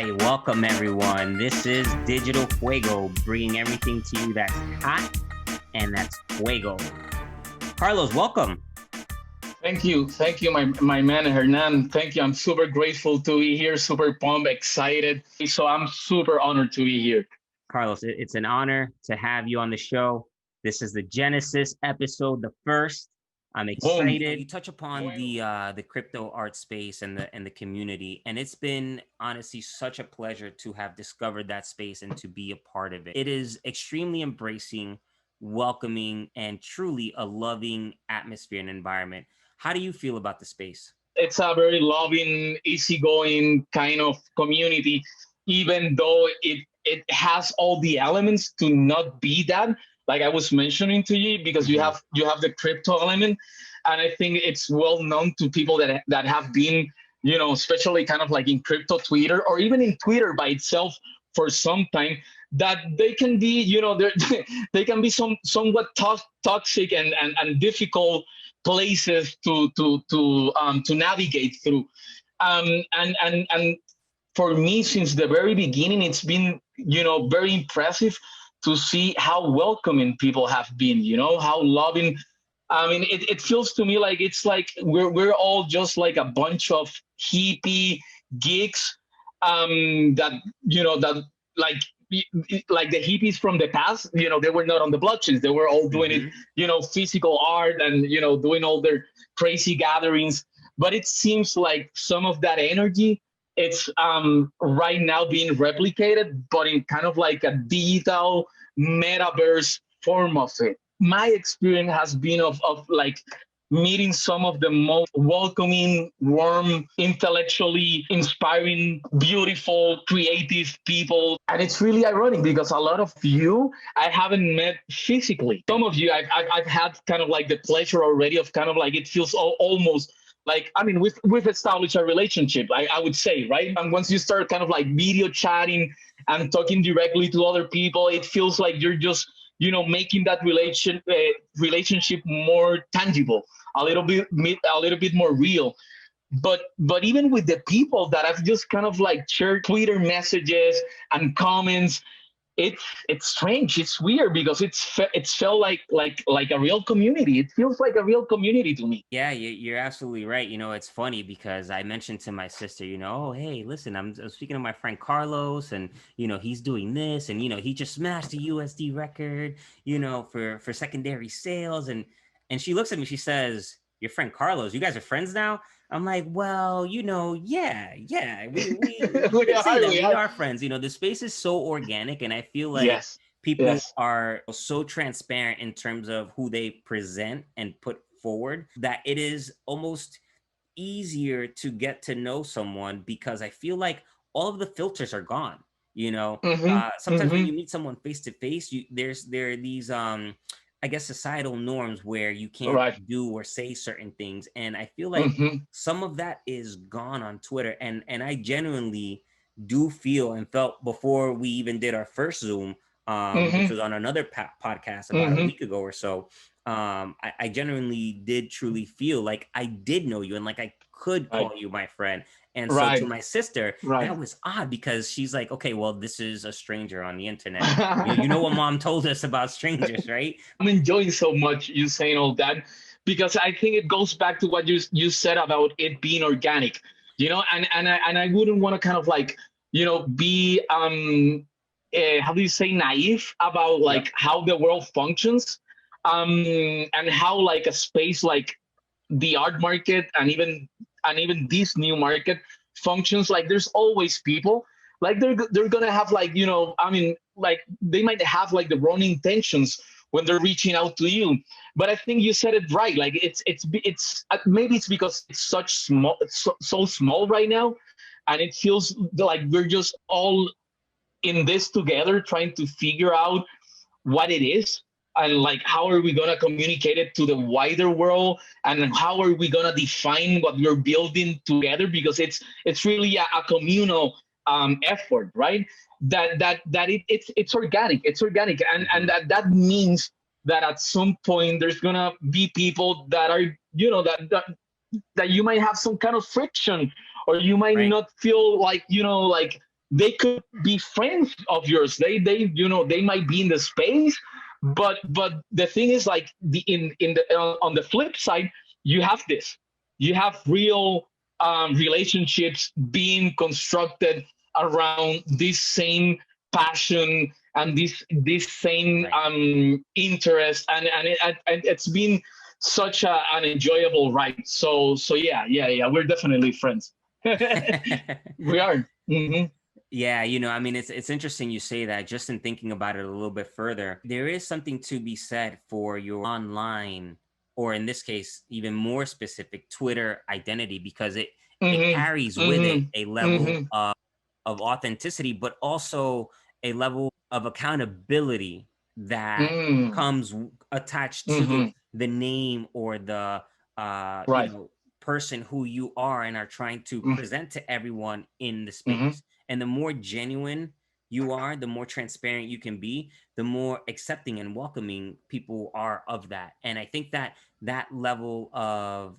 Hi, welcome everyone. This is Digital Fuego, bringing everything to you that's hot and that's fuego. Carlos, welcome. Thank you, my man Hernan. Thank you. I'm super grateful to be here, super pumped, excited. So I'm super honored to be here. Carlos, it's an honor to have you on the show. This is the Genesis episode, the first. I'm Boom. excited. You touch upon the crypto art space and the community, and it's been honestly such a pleasure to have discovered that space and to be a part of it. It is extremely embracing, welcoming, and truly a loving atmosphere and environment. How do you feel about the space? It's a very loving, easygoing kind of community, even though it has all the elements to not be that. Like I was mentioning to you, because you have the crypto element, and I think it's well known to people that have been, especially kind of like in crypto Twitter or even in Twitter by itself for some time, that they can be, they can be somewhat toxic and difficult places to navigate through. And for me, since the very beginning, it's been, very impressive to see how welcoming people have been, how loving. I mean, it feels to me like it's like we're all just like a bunch of hippie geeks, that, that like, like the hippies from the past, they were not on the blockchains. They were all doing it, physical art and, doing all their crazy gatherings. But it seems like some of that energy, it's right now being replicated, but in kind of like a digital metaverse form of it. My experience has been of like meeting some of the most welcoming, warm, intellectually inspiring, beautiful, creative people. And it's really ironic because a lot of you I haven't met physically. Some of you I've had kind of like the pleasure already of kind of like it feels almost like, I mean, we've established a relationship, I would say, right? And once you start kind of like video chatting and talking directly to other people, it feels like you're just, making that relationship more tangible, a little bit more real. But even with the people that I've just kind of like shared Twitter messages and comments, it's strange. It's weird because it's felt like a real community. It feels like a real community to me. Yeah, you're absolutely right. It's funny because I mentioned to my sister, oh, hey, listen, I'm speaking to my friend Carlos, and he's doing this, and he just smashed the USD record, for secondary sales, and she looks at me, she says, "Your friend Carlos, you guys are friends now?" I'm like, well, yeah, we can say that we are friends. The space is so organic, and I feel like Yes. people Yes. are so transparent in terms of who they present and put forward that it is almost easier to get to know someone because I feel like all of the filters are gone. Sometimes when you meet someone face to face, there are these I guess societal norms where you can't Right. do or say certain things, and I feel like Mm-hmm. some of that is gone on Twitter, and I genuinely do feel and felt before we even did our first Zoom, which Mm-hmm. was on another podcast about a Mm-hmm. week ago or so. I genuinely did truly feel like I did know you and like I could Right. call you my friend. And so to Right. my sister, Right. that was odd because she's like, okay, well, this is a stranger on the internet. You know what mom told us about strangers, right? I'm enjoying so much you saying all that because I think it goes back to what you said about it being organic, and I wouldn't want to kind of like, be how do you say, naive about Yep. like how the world functions, and how like a space like the art market and even this new market functions. Like there's always people, like they're gonna have like, I mean, like they might have like the wrong intentions when they're reaching out to you. But I think you said it right. Like it's maybe it's because it's so small right now, and it feels like we're just all in this together trying to figure out what it is, and like how are we going to communicate it to the wider world, and how are we going to define what we're building together, because it's really a communal effort, right? It's organic. It's organic, and that means that at some point there's going to be people that are, that you might have some kind of friction, or you might Right. not feel like, like they could be friends of yours. They you know, they might be in the space, but the thing is, like, the in the on the flip side, you have this, you have real relationships being constructed around this same passion and this same Right. interest, and it's been such an enjoyable ride. So yeah, we're definitely friends. We are. Hmm. Yeah, you know, I mean, it's interesting you say that. Just in thinking about it a little bit further, there is something to be said for your online, or in this case, even more specific, Twitter identity, because it Hmm. carries with it Hmm. a level Hmm. of authenticity, but also a level of accountability that Mm. comes attached to Hmm. the name or the Right. person who you are and are trying to present to everyone in the Mm-hmm. space. And the more genuine you are, the more transparent you can be, the more accepting and welcoming people are of that. And I think that that level of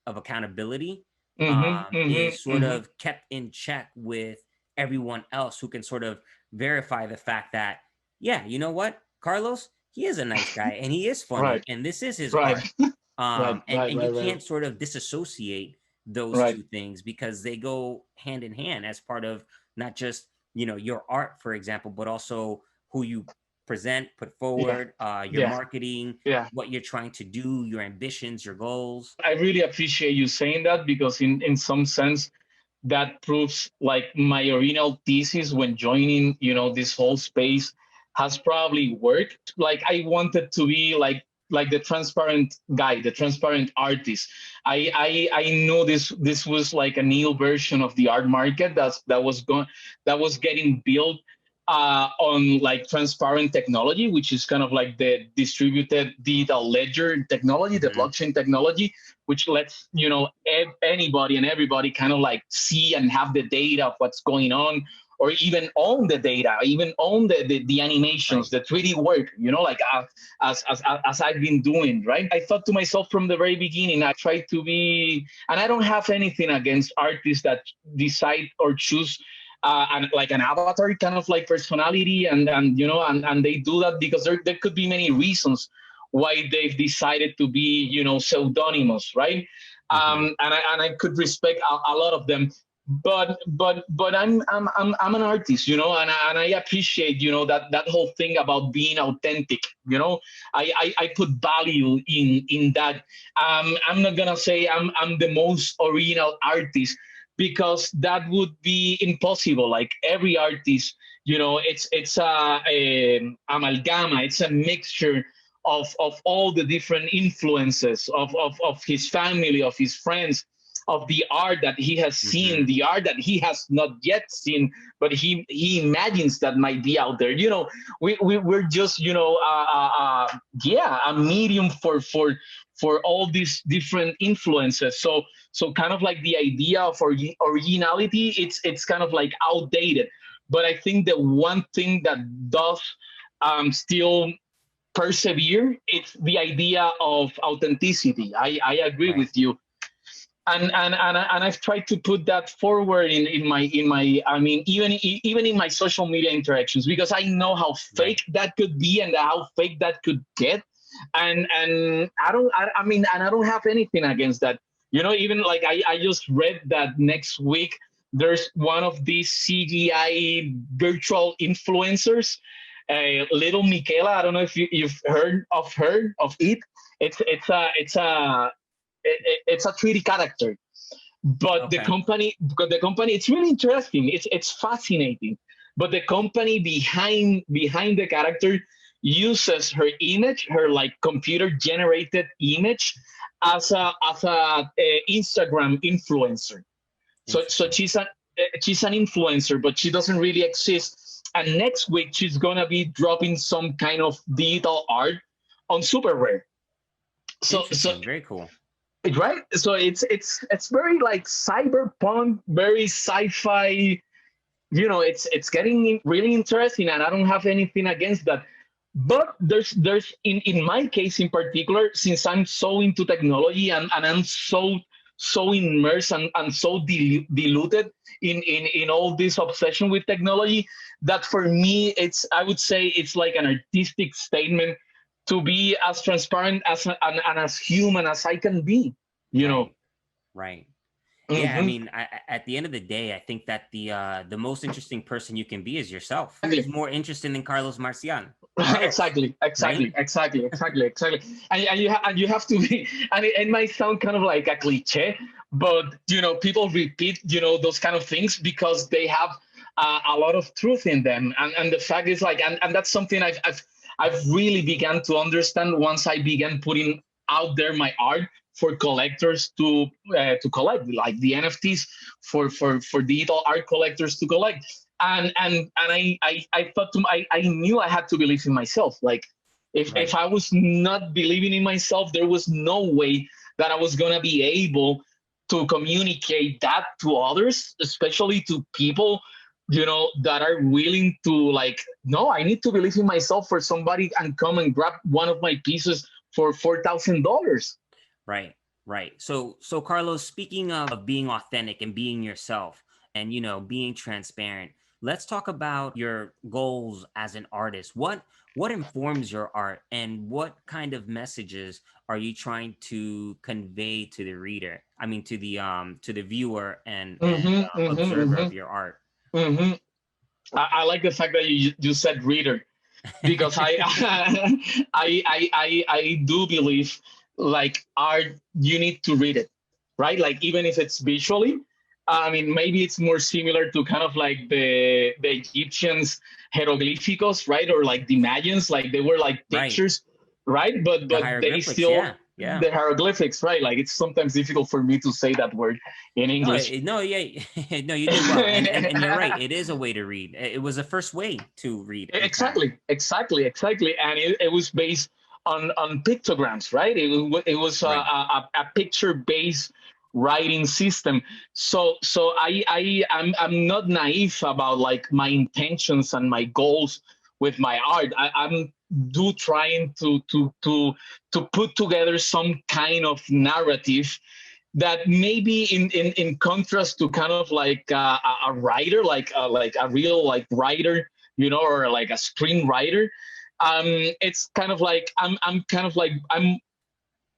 accountability Hmm. Hmm. is sort Hmm. of kept in check with everyone else who can sort of verify the fact that, yeah, you know what, Carlos, he is a nice guy and he is funny Right. and this is his Right. art. Right. And you Right. can't sort of disassociate those Right. two things because they go hand in hand as part of not just, you know, your art, for example, but also who you present, put Yeah. forward, your Yeah. marketing, Yeah. what you're trying to do, your ambitions, your goals. I really appreciate you saying that, because in some sense that proves, like, my original thesis when joining, you know, this whole space has probably worked. Like, I wanted to be like the transparent guy, the transparent artist. I know this was like a new version of the art market that was getting built on, like, transparent technology, which is kind of like the distributed digital ledger technology, the Hmm. blockchain technology, which lets, you know, anybody and everybody kind of like see and have the data of what's going on, or even own the data, even own the animations, Right. the 3D work, you know, like, as I've been doing, right? I thought to myself from the very beginning, I tried to be, and I don't have anything against artists that decide or choose and like an avatar kind of like personality, and you know, and they do that because there could be many reasons why they've decided to be, you know, pseudonymous, right? Hmm. And I could respect a lot of them, but I'm an artist, you know, and I appreciate, you know, that whole thing about being authentic, you know. I put value in that. I'm not gonna say I'm the most original artist, because that would be impossible. Like, every artist, you know, it's a amalgama, it's a mixture of all the different influences of his family, of his friends, of the art that he has seen, Hmm. the art that he has not yet seen, but he imagines that might be out there. You know, we're just, you know, yeah, a medium for all these different influences. So kind of like the idea of originality, it's kind of like outdated. But I think the one thing that does still persevere, it's the idea of authenticity. I agree Right. with you, and I've tried to put that forward in my I mean, even in my social media interactions, because I know how Right. fake that could be and how fake that could get, and I mean, and I don't have anything against that. You know, even like I just read that next week there's one of these CGI virtual influencers, little Michaela. I don't know if you've heard of her, of it. It's a 3D character, but Okay. the company, it's really interesting. It's fascinating. But the company behind the character uses her image, her like computer generated image, as a Instagram influencer. So Interesting. she's an influencer, but she doesn't really exist. And next week she's gonna be dropping some kind of digital art on Super Rare. So Interesting. Very cool. right, so it's very like cyberpunk, very sci-fi. You know, it's getting really interesting, and I don't have anything against that. But there's in my case in particular, since I'm so into technology, and I'm so immersed and so diluted in all this obsession with technology that for me, I would say it's like an artistic statement to be as transparent and as human as I can be, you know. Right. Right. Yeah, I Hmm. mean, at the end of the day, I think that the most interesting person you can be is yourself. Who's Exactly. more interesting than Carlos Marcial? Carlos, Exactly, right? exactly, exactly, exactly, exactly. And you have to be, and it might sound kind of like a cliche, but people repeat, those kind of things because they have a lot of truth in them. And the fact is, like, and that's something I've really began to understand once I began putting out there my art for collectors to collect, like the NFTs for digital art collectors to collect. And I thought I knew I had to believe in myself. Like, if Right. I was not believing in myself, there was no way that I was gonna be able to communicate that to others, especially to people that are willing to, like, no, I need to believe in myself for somebody and come and grab one of my pieces for $4,000. Right. Right. So Carlos, speaking of being authentic and being yourself and being transparent, let's talk about your goals as an artist. What informs your art and what kind of messages are you trying to convey to the reader? I mean to the viewer and Mm-hmm, observer of mm-hmm, your art. mm-hmm, mm-hmm. I like the fact that you said reader, because I I do believe, like, art, you need to read it, right? Like, even if it's visually, I mean, maybe it's more similar to kind of like the Egyptians hieroglyphicos, right? Or like the Mayans, like they were like Right. pictures, right? The But they hieroglyphics, still, yeah. Yeah. the hieroglyphics, right? Like, it's sometimes difficult for me to say that word in No, English. no, yeah, no, you did well, and you're right. It is a way to read. It was the first way to read, in fact. Exactly, exactly, exactly. And it was based on pictograms, right? It was Right. a picture based writing system. So I'm not naive about, like, my intentions and my goals with my art. I'm do trying to put together some kind of narrative that maybe in contrast to kind of like a writer, like a real, like, writer, or like a screenwriter. It's kind of like I'm kind of like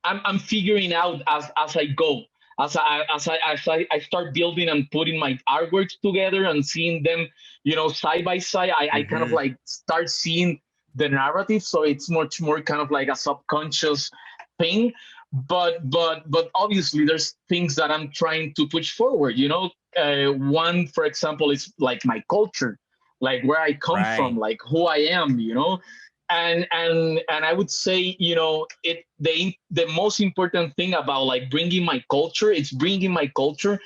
I'm figuring out as I go, as I start building and putting my artworks together and seeing them, side by side. I kind of Mm-hmm. like start seeing the narrative, so it's much more kind of like a subconscious thing. But obviously, there's things that I'm trying to push forward. One, for example, is like my culture, like where I come from, Right. like who I am. And I would say, the most important thing about, like, bringing my culture, it's bringing my culture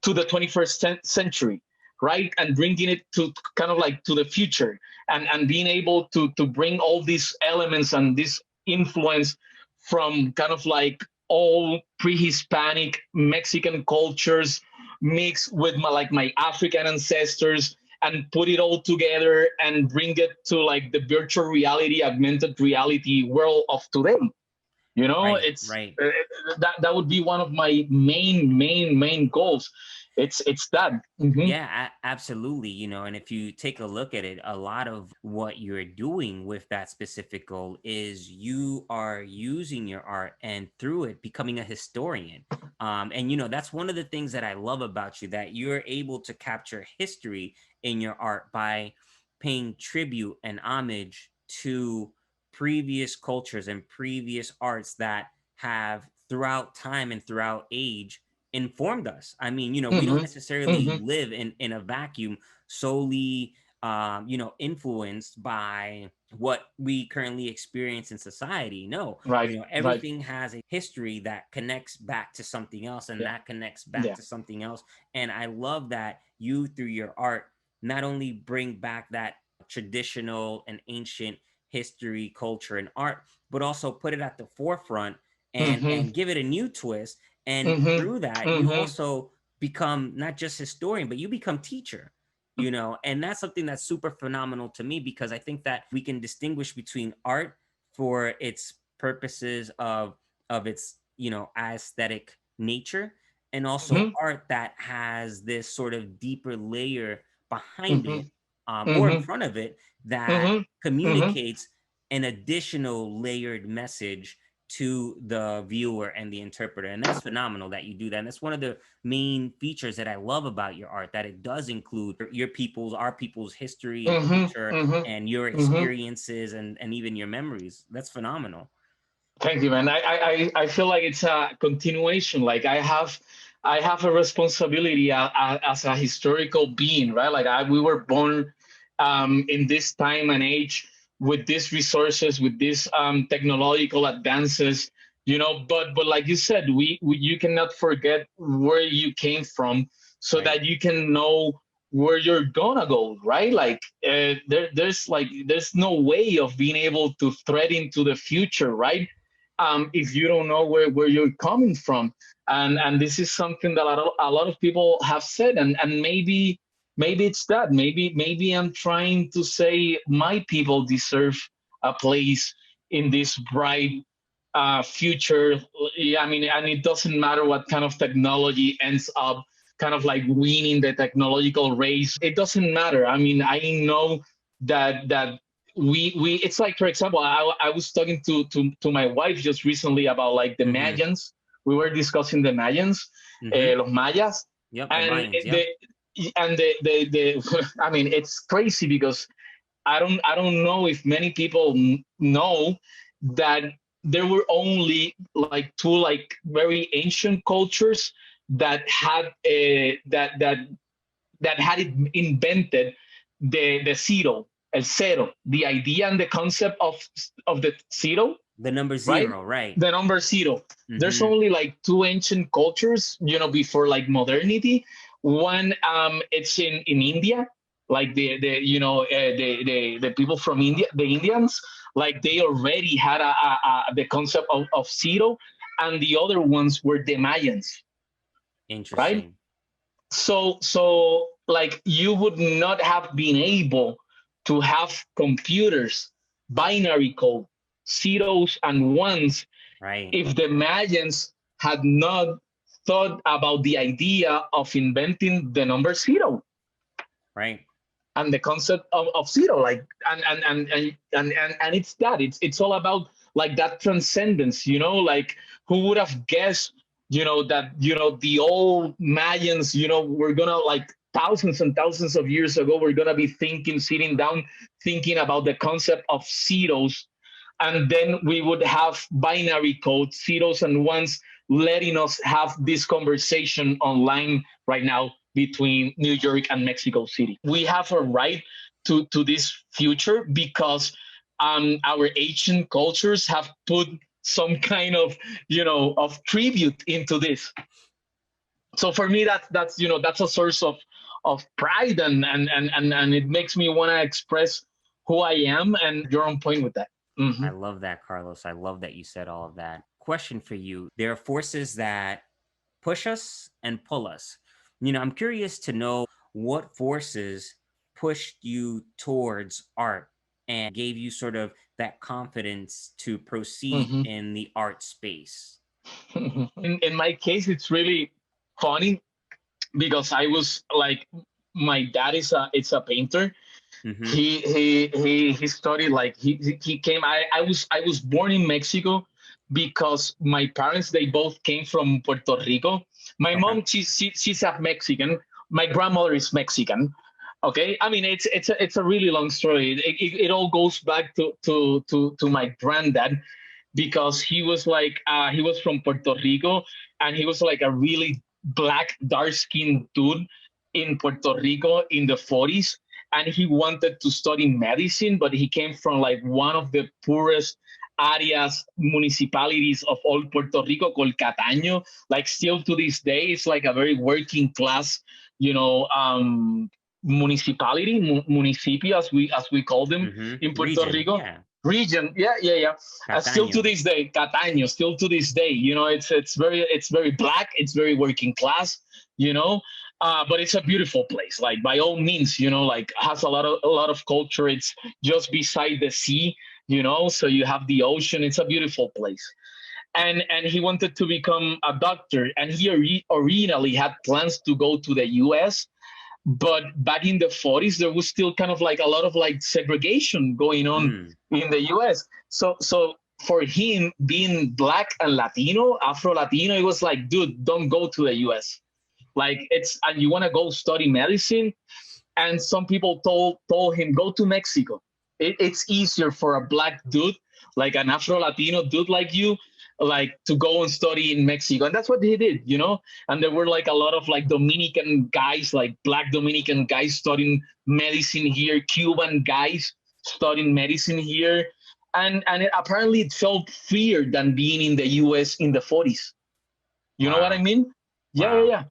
to the 21st century, right? And bringing it to kind of like to the future, and being able to bring all these elements and this influence from kind of like all pre-Hispanic Mexican cultures mixed with my African ancestors, and put it all together and bring it to, like, the virtual reality, augmented reality world of today. Right. It's Right. that would be one of my main goals. It's that. Hmm. Yeah, absolutely. And if you take a look at it, a lot of what you're doing with that specific goal is you are using your art and through it becoming a historian. And that's one of the things that I love about you, that you're able to capture history in your art by paying tribute and homage to previous cultures and previous arts that have throughout time and throughout age informed us. I mean, we don't Hmm. necessarily Hmm. live in a vacuum solely, influenced by what we currently experience in society. No, Right, right. everything has a history that connects back to something else, and Yeah, that connects back yeah. to something else. And I love that you, through your art, not only bring back that traditional and ancient history, culture, and art, but also put it at the forefront Hmm. and give it a new twist. And Hmm. through that, you Hmm. also become not just historian, but you become teacher. And that's something that's super phenomenal to me, because I think that we can distinguish between art for its purposes of its aesthetic nature, and also Mhm. art that has this sort of deeper layer behind Mhm. it, or in Mhm. front of it, that Mhm. Mhm. communicates an additional layered message to the viewer and the interpreter. And that's phenomenal that you do that. And that's one of the main features that I love about your art, that it does include your people's, our people's history and Mhm. culture Mhm. and your Mhm. experiences and even your memories. That's phenomenal. Thank you, man. I feel like it's a continuation. Like I have a responsibility as a historical being, right? Like we were born in this time and age with these resources, with these technological advances, you know. But like you said, we you cannot forget where you came from, so Right. that you can know where you're gonna go, right? Like there's no way of being able to thread into the future, right? If you don't know where you're coming from. And this is something that a lot of people have said, and maybe it's that. Maybe I'm trying to say my people deserve a place in this bright future. Yeah, I mean, and it doesn't matter what kind of technology ends up kind of like winning the technological race. It doesn't matter. I mean, I know that we it's like, for example, I was talking to my wife just recently about like the Mm-hmm. Mayans. We were discussing the Mayans, Mm-hmm. los Mayas, Yep. The and Mayans. Yep. the I mean, it's crazy because I don't know if many people know that there were only like two like very ancient cultures that had that had it invented the zero, el cero, the idea and the concept of the zero, The number right? zero. Right. The number zero. There's Mm-hmm. only like two ancient cultures, you know, before like modernity. One, it's in India, like the you know the people from India, the Indians, like they already had the concept of zero, and the other ones were the Mayans, right? Interesting. So like you would not have been able to have computers, binary code, zeros and ones, Right. if the Mayans had not thought about the idea of inventing the number zero Right. and the concept of zero. Like and it's that it's all about like that transcendence, you know. Like who would have guessed, you know, that, you know, the old Mayans, you know, we're gonna like thousands and thousands of years ago, we're gonna be thinking, sitting down, thinking about the concept of zeros, and then we would have binary code, zeros and ones, letting us have this conversation online right now between New York and Mexico City. We have a right to this future because our ancient cultures have put some kind of, you know, of tribute into this. So for me, that's you know, that's a source of pride, and it makes me want to express who I am, and you're on point with that. I Hmm. love that, Carlos. I love that you said all of that. Question for you. There are forces that push us and pull us. I'm curious to know what forces pushed you towards art and gave you sort of that confidence to proceed Hmm. in the art space. In my case, it's really funny because I was like, my dad is a painter. Mm-hmm. He studied, like he came. I was born in Mexico because my parents, they both came from Puerto Rico. My Okay. mom, she's half Mexican. My grandmother is Mexican. Okay, I mean, it's a really long story. It all goes back to my granddad, because he was like, he was from Puerto Rico, and he was like a really black, dark skinned dude in Puerto Rico in the 40s, and he wanted to study medicine, but he came from like one of the poorest areas, municipalities of all Puerto Rico, called Cataño. Like still to this day, it's like a very working class, you know, municipality, municipio, as we call them Mm-hmm. in Puerto Region. Rico. Yeah. Region, yeah, yeah, yeah. Still to Cataño. this day, Cataño, still to this day, you know, it's very black, it's very working class, you know, but it's a beautiful place. Like by all means, you know, like has a lot of culture. It's just beside the sea, you know, so you have the ocean. It's a beautiful place. and he wanted to become a doctor, and he originally had plans to go to the US. But back in the 40s, there was still kind of like a lot of like segregation going on Mm. in the US. So for him, being black and Latino, Afro Latino, it was like, dude, don't go to the US. Like, it's, and you want to go study medicine. And some people told him, go to Mexico. It's easier for a black dude, like an Afro Latino dude like you, like to go and study in Mexico. And that's what he did, you know. And there were like a lot of like Dominican guys, like black Dominican guys studying medicine here, Cuban guys studying medicine here. And apparently it felt freer than being in the US in the 40s. You know what I Wow. mean? Yeah, yeah, Wow. yeah.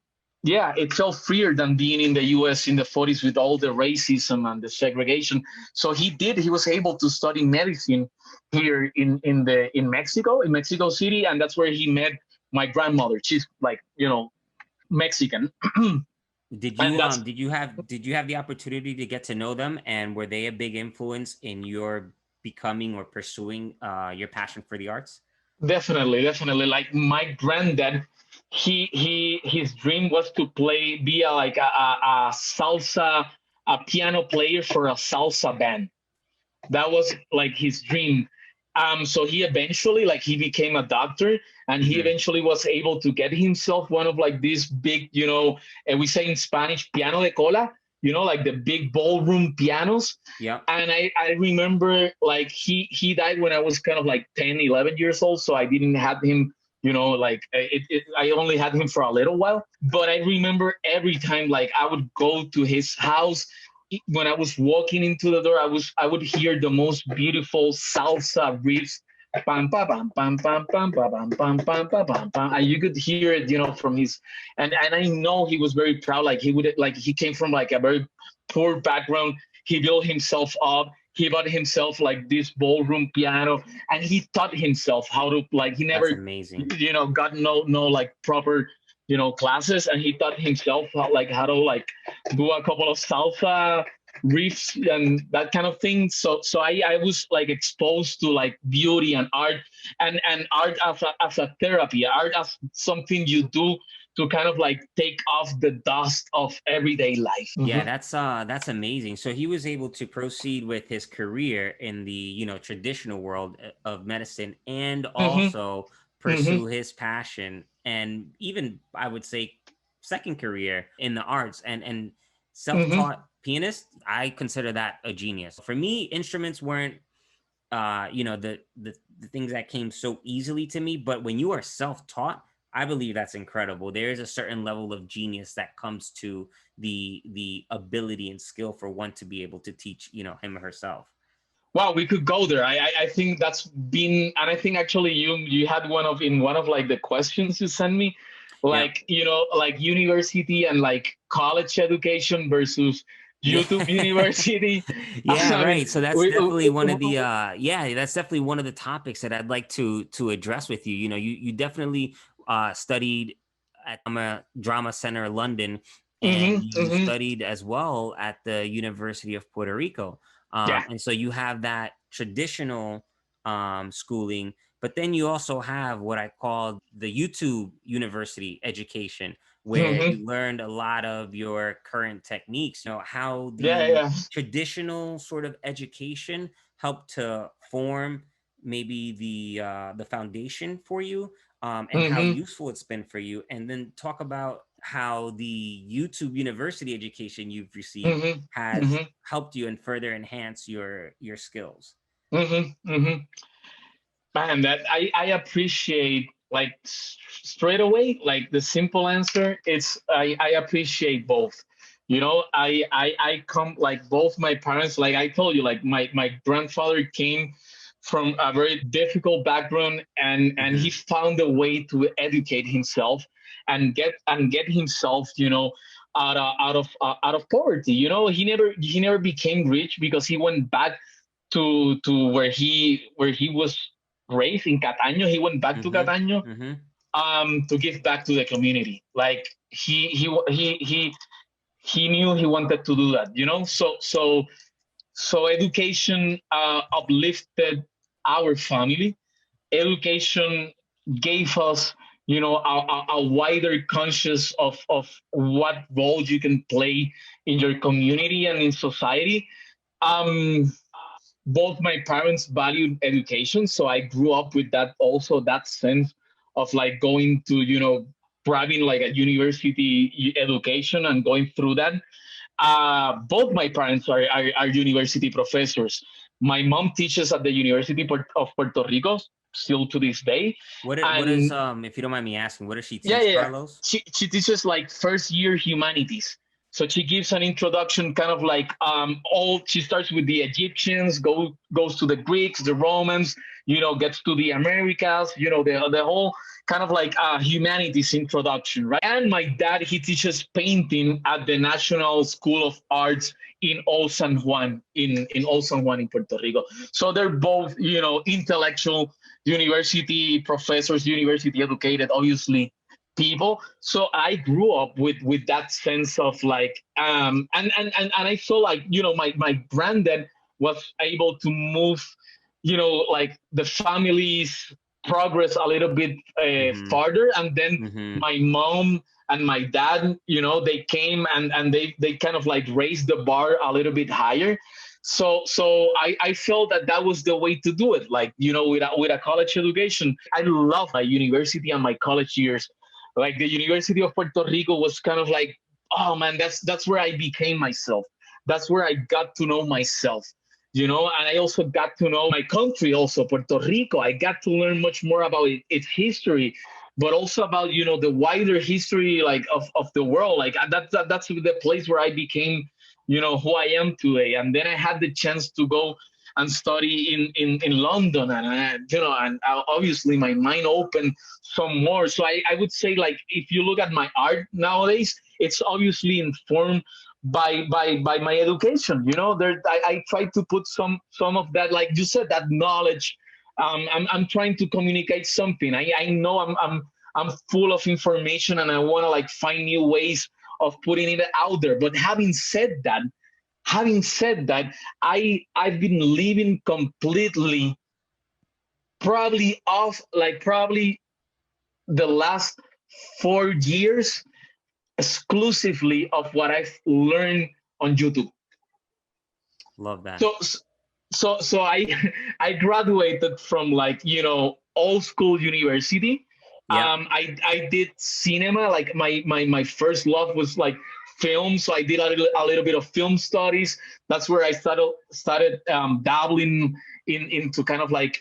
Yeah, it felt freer than being in the US in the 40s with all the racism and the segregation. So he was able to study medicine here in Mexico, in Mexico City, and that's where he met my grandmother. She's like, you know, Mexican. And that's Did you have the opportunity to get to know them, and were they a big influence in your becoming or pursuing your passion for the arts? definitely like my granddad, his dream was to be a salsa, a piano player for a salsa band. That was like his dream. So he eventually, like, he became a doctor, and he Hmm. eventually was able to get himself one of like these big, you know, and we say in Spanish, piano de cola, you know, like the big ballroom pianos. Yep. And I remember like he died when I was kind of like 10, 11 years old. So I didn't have him, you know, like I only had him for a little while. But I remember every time like I would go to his house, when I was walking into the door, I would hear the most beautiful salsa riffs. Pam, pam, pam, pam, pam, pam, pam, pam, pam, pam, pam, pam. And you could hear it, you know, from his, and I know he was very proud. Like he would, like he came from like a very poor background. He built himself up. He bought himself like this ballroom piano, and he taught himself how to, like, he That's never, amazing. you know, got no like proper, you know, classes, and he taught himself how to like do a couple of salsa riffs and that kind of thing. So I was like exposed to like beauty and art, and art as a therapy, art as something you do to kind of like take off the dust of everyday life. Yeah, that's amazing. So he was able to proceed with his career in the, traditional world of medicine, and Hmm. also Hmm. pursue his passion, and even, I would say, second career in the arts, and Hmm. self-taught pianist. I consider that a genius. For me, instruments weren't the things that came so easily to me, but when you are self-taught, I believe that's incredible. There is a certain level of genius that comes to the ability and skill for one to be able to teach, him or herself. Wow, we could go there. I think that's been, and I think actually you had one of, in one of like the questions you sent me, Yep. like, you know, like university and like college education versus Yeah. YouTube University. Yeah, I mean, right. So that's definitely one of the that's definitely one of the topics that I'd like to address with you. You definitely studied at Drama Center London, and hmm. you Hmm. studied as well at the University of Puerto Rico. Yeah. And so you have that traditional schooling, but then you also have what I call the YouTube university education, where Hmm. you learned a lot of your current techniques, how Yeah, the yeah. traditional sort of education helped to form maybe the foundation for you, and how Hmm. useful it's been for you, and then talk about how the YouTube university education you've received Hmm. has Hmm. helped you and further enhance your skills. Hmm. Hmm. Man, that I appreciate, like, straight away, like the simple answer, it's I appreciate both. You know, I come, like, both my parents, like I told you, like my grandfather came from a very difficult background, and he Hmm. found a way to educate himself and get himself, you know, out of poverty. You know, he never became rich because he went back to where he was raised in Cataño. He went back to Hmm. Cataño Hmm. to give back to the community. Like he knew he wanted to do that. You know, so education uplifted our family. Education gave us, a wider conscious of what role you can play in your community and in society. Um, Both my parents valued education, so I grew up with that, also that sense of like going to, grabbing like a university education and going through that. Both my parents are university professors. My mom teaches at the University of Puerto Rico still to this day. What is And if you don't mind me asking, what does she yeah, teach, yeah, yeah. Carlos? She teaches like first year humanities. So she gives an introduction, kind of like, all. She starts with the Egyptians, goes to the Greeks, the Romans, gets to the Americas, the whole kind of like humanities introduction, right? And my dad, he teaches painting at the National School of Arts in Old San Juan, in Old San Juan in Puerto Rico. So they're both, intellectual university professors, university educated, obviously, people. So I grew up with that sense of like, and I saw like, my granddad was able to move, like the family's progress a little bit Mm-hmm. farther. And then Mm-hmm. my mom and my dad, they came, and they kind of like raised the bar a little bit higher. So I felt that that was the way to do it, like, with a college education. I love my university and my college years. Like the University of Puerto Rico was kind of like, oh man, that's where I became myself. That's where I got to know myself. And I also got to know my country, also Puerto Rico. I got to learn much more about its history, but also about, the wider history, like, of the world. Like that's the place where I became, who I am today. And then I had the chance to go and study in London, and and obviously my mind opened some more. So I would say, like, if you look at my art nowadays, it's obviously informed by my education. There, I try to put some of that, like you said, that knowledge. I'm trying to communicate something. I know I'm full of information, and I want to like find new ways of putting it out there. But having said that, I've been living completely, probably off, like probably the last 4 years, exclusively of what I've learned on YouTube. Love that. So so I I graduated from, like, old school university. Yep. I did cinema. Like my first love was like film, so I did a little bit of film studies. That's where I started dabbling into kind of like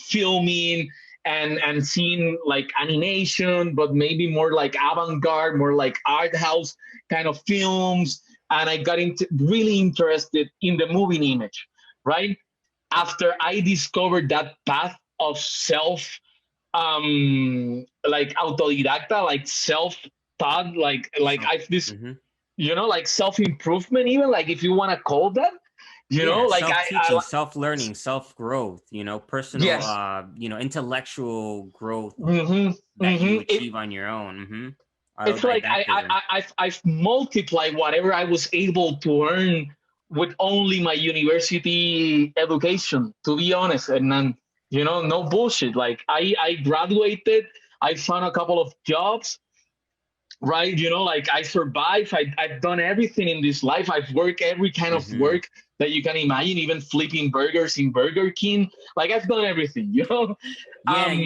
filming and seeing like animation, but maybe more like avant-garde, more like art house kind of films. And I got into really interested in the moving image, right? After I discovered that path of self, like autodidacta, like self taught, like Self. I've this, Mm-hmm. like self improvement, even, like, if you want to call that, Yeah, like I self-teaching, self-learning, self-growth, personal, yes. intellectual growth that you It, achieve on your own. Mm-hmm. it's like Autodidactism. I've multiplied whatever I was able to earn with only my university education, to be honest. And then, no bullshit. Like I graduated, I found a couple of jobs, right? Like I survived. I've done everything in this life. I've worked every kind of Mm-hmm. work that you can imagine, even flipping burgers in Burger King. Like I've done everything, Yeah, Um,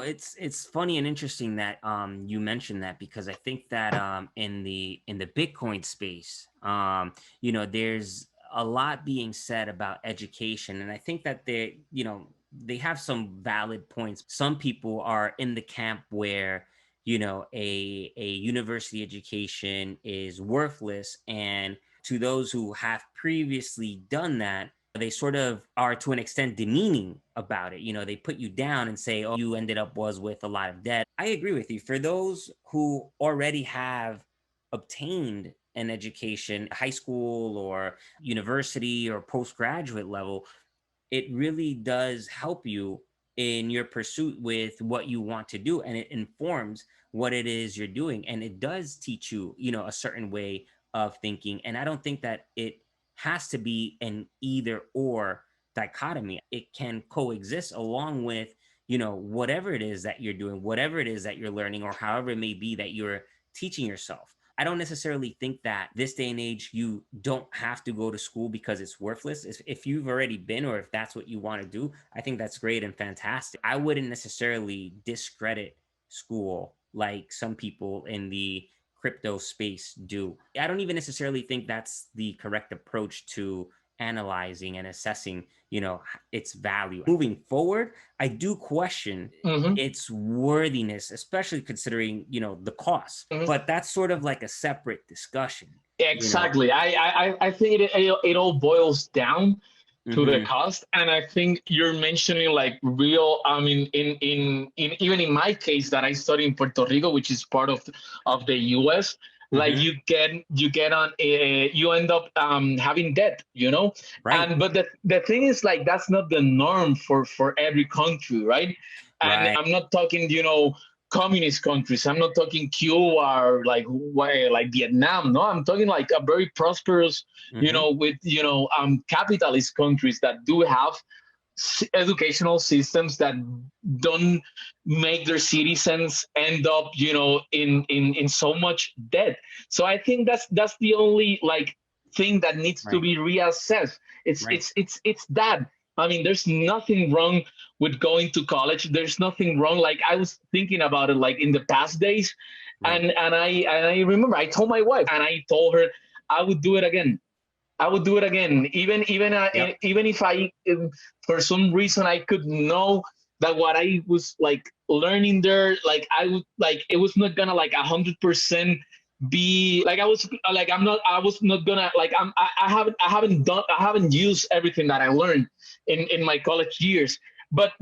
it's funny and interesting that you mentioned that, because I think that in the Bitcoin space, there's a lot being said about education, and I think that they have some valid points. Some people are in the camp where a university education is worthless, and to those who have previously done that, they sort of are to an extent demeaning about it. They put you down and say, "Oh, you ended up was with a lot of debt." I agree with you. For those who already have obtained an education, high school or university or postgraduate level, it really does help you in your pursuit with what you want to do, and it informs what it is you're doing, and it does teach you a certain way of thinking. And I don't think that it has to be an either or dichotomy. It can coexist along with whatever it is that you're doing, whatever it is that you're learning, or however it may be that you're teaching yourself. I don't necessarily think that this day and age you don't have to go to school because it's worthless. If you've already been, or if that's what you want to do, I think that's great and fantastic. I wouldn't necessarily discredit school like some people in the crypto space do. I don't even necessarily think that's the correct approach to analyzing and assessing, its value. Moving forward, I do question Mm-hmm. its worthiness, especially considering, the cost. Mm-hmm. But that's sort of like a separate discussion, you know. Exactly. I think it all boils down to the Mm-hmm. cost, and I think you're mentioning like real. I mean, in even in my case that I study in Puerto Rico, which is part of the U.S. Like Mm-hmm. you get on you end up having debt, Right. and but the thing is like that's not the norm for every country, right? And Right. I'm not talking communist countries. I'm not talking Cuba or like Vietnam. No, I'm talking like a very prosperous, Mm-hmm. with capitalist countries that do have educational systems that don't make their citizens end up, in so much debt. So I think that's the only like thing that needs to Right. be reassessed. It's Right. it's it's it's that. I mean, there's nothing wrong with going to college. There's nothing wrong. Like I was thinking about it, like in the past days, Right. and I remember I told my wife and I told her I would do it again. I would do it again, Yep. even if I, for some reason, I could know that what I was like learning there, like I would like it was not gonna like 100% be like I was not gonna like I haven't used everything that I learned in my college years, but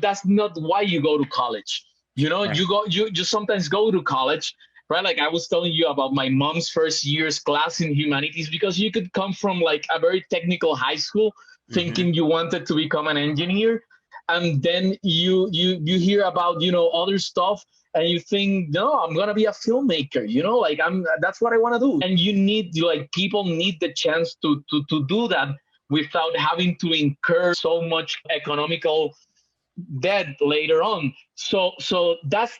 that's not why you go to college. Right. You just sometimes go to college, right? Like I was telling you about my mom's first year's class in humanities, because you could come from like a very technical high school Mm-hmm. thinking you wanted to become an engineer, and then you hear about other stuff, and you think, no, I'm gonna be a filmmaker, like I'm that's what I want to do. And you need like people need the chance to do that without having to incur so much economical dead later on. So that's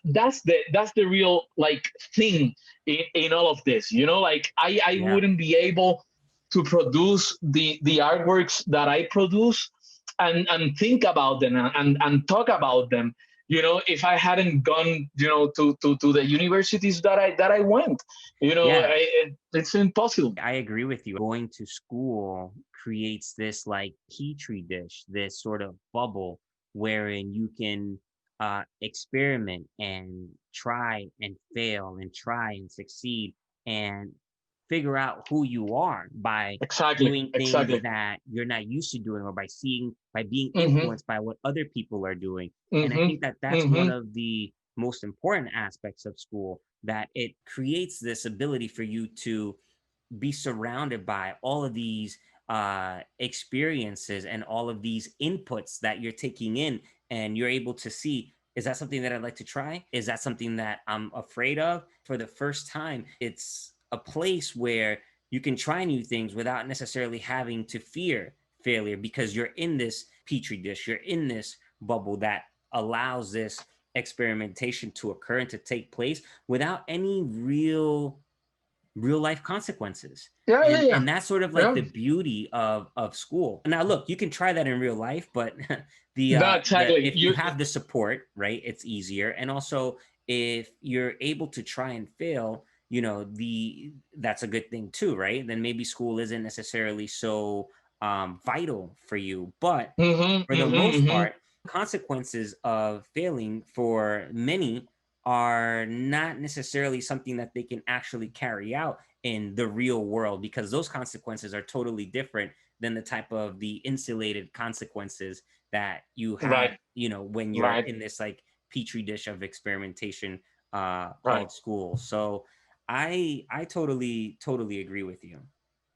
the real like thing in all of this. Like I Yeah. wouldn't be able to produce the artworks that I produce and think about them and talk about them. If I hadn't gone, to the universities that I went, Yeah. it's impossible. I agree with you. Going to school creates this like petri dish, this sort of bubble wherein you can experiment and try and fail and try and succeed and figure out who you are by Exactly, doing things exactly. that you're not used to doing, or by being Mm-hmm, influenced by what other people are doing. And I think mm-hmm, that that's one mm-hmm. of the most important aspects of school, that it creates this ability for you to be surrounded by all of these experiences and all of these inputs that you're taking in, and you're able to see, is that something that I'd like to try? Is that something that I'm afraid of? For the first time, it's a place where you can try new things without necessarily having to fear failure, because you're in this petri dish, you're in this bubble that allows this experimentation to occur and to take place without any real life consequences. Yeah, yeah, And yeah, that's sort of like yeah. the beauty of school. Now look, you can try that in real life, but No, exactly. if you have the support, right, it's easier. And also, if you're able to try and fail, the that's a good thing too, right? Then maybe school isn't necessarily so vital for you. But Mm-hmm, for the mm-hmm, most mm-hmm. part, consequences of failing for many are not necessarily something that they can actually carry out in the real world, because those consequences are totally different than the type of the insulated consequences that you have, Right, when you're right, in this like petri dish of experimentation right. called school. So I totally agree with you.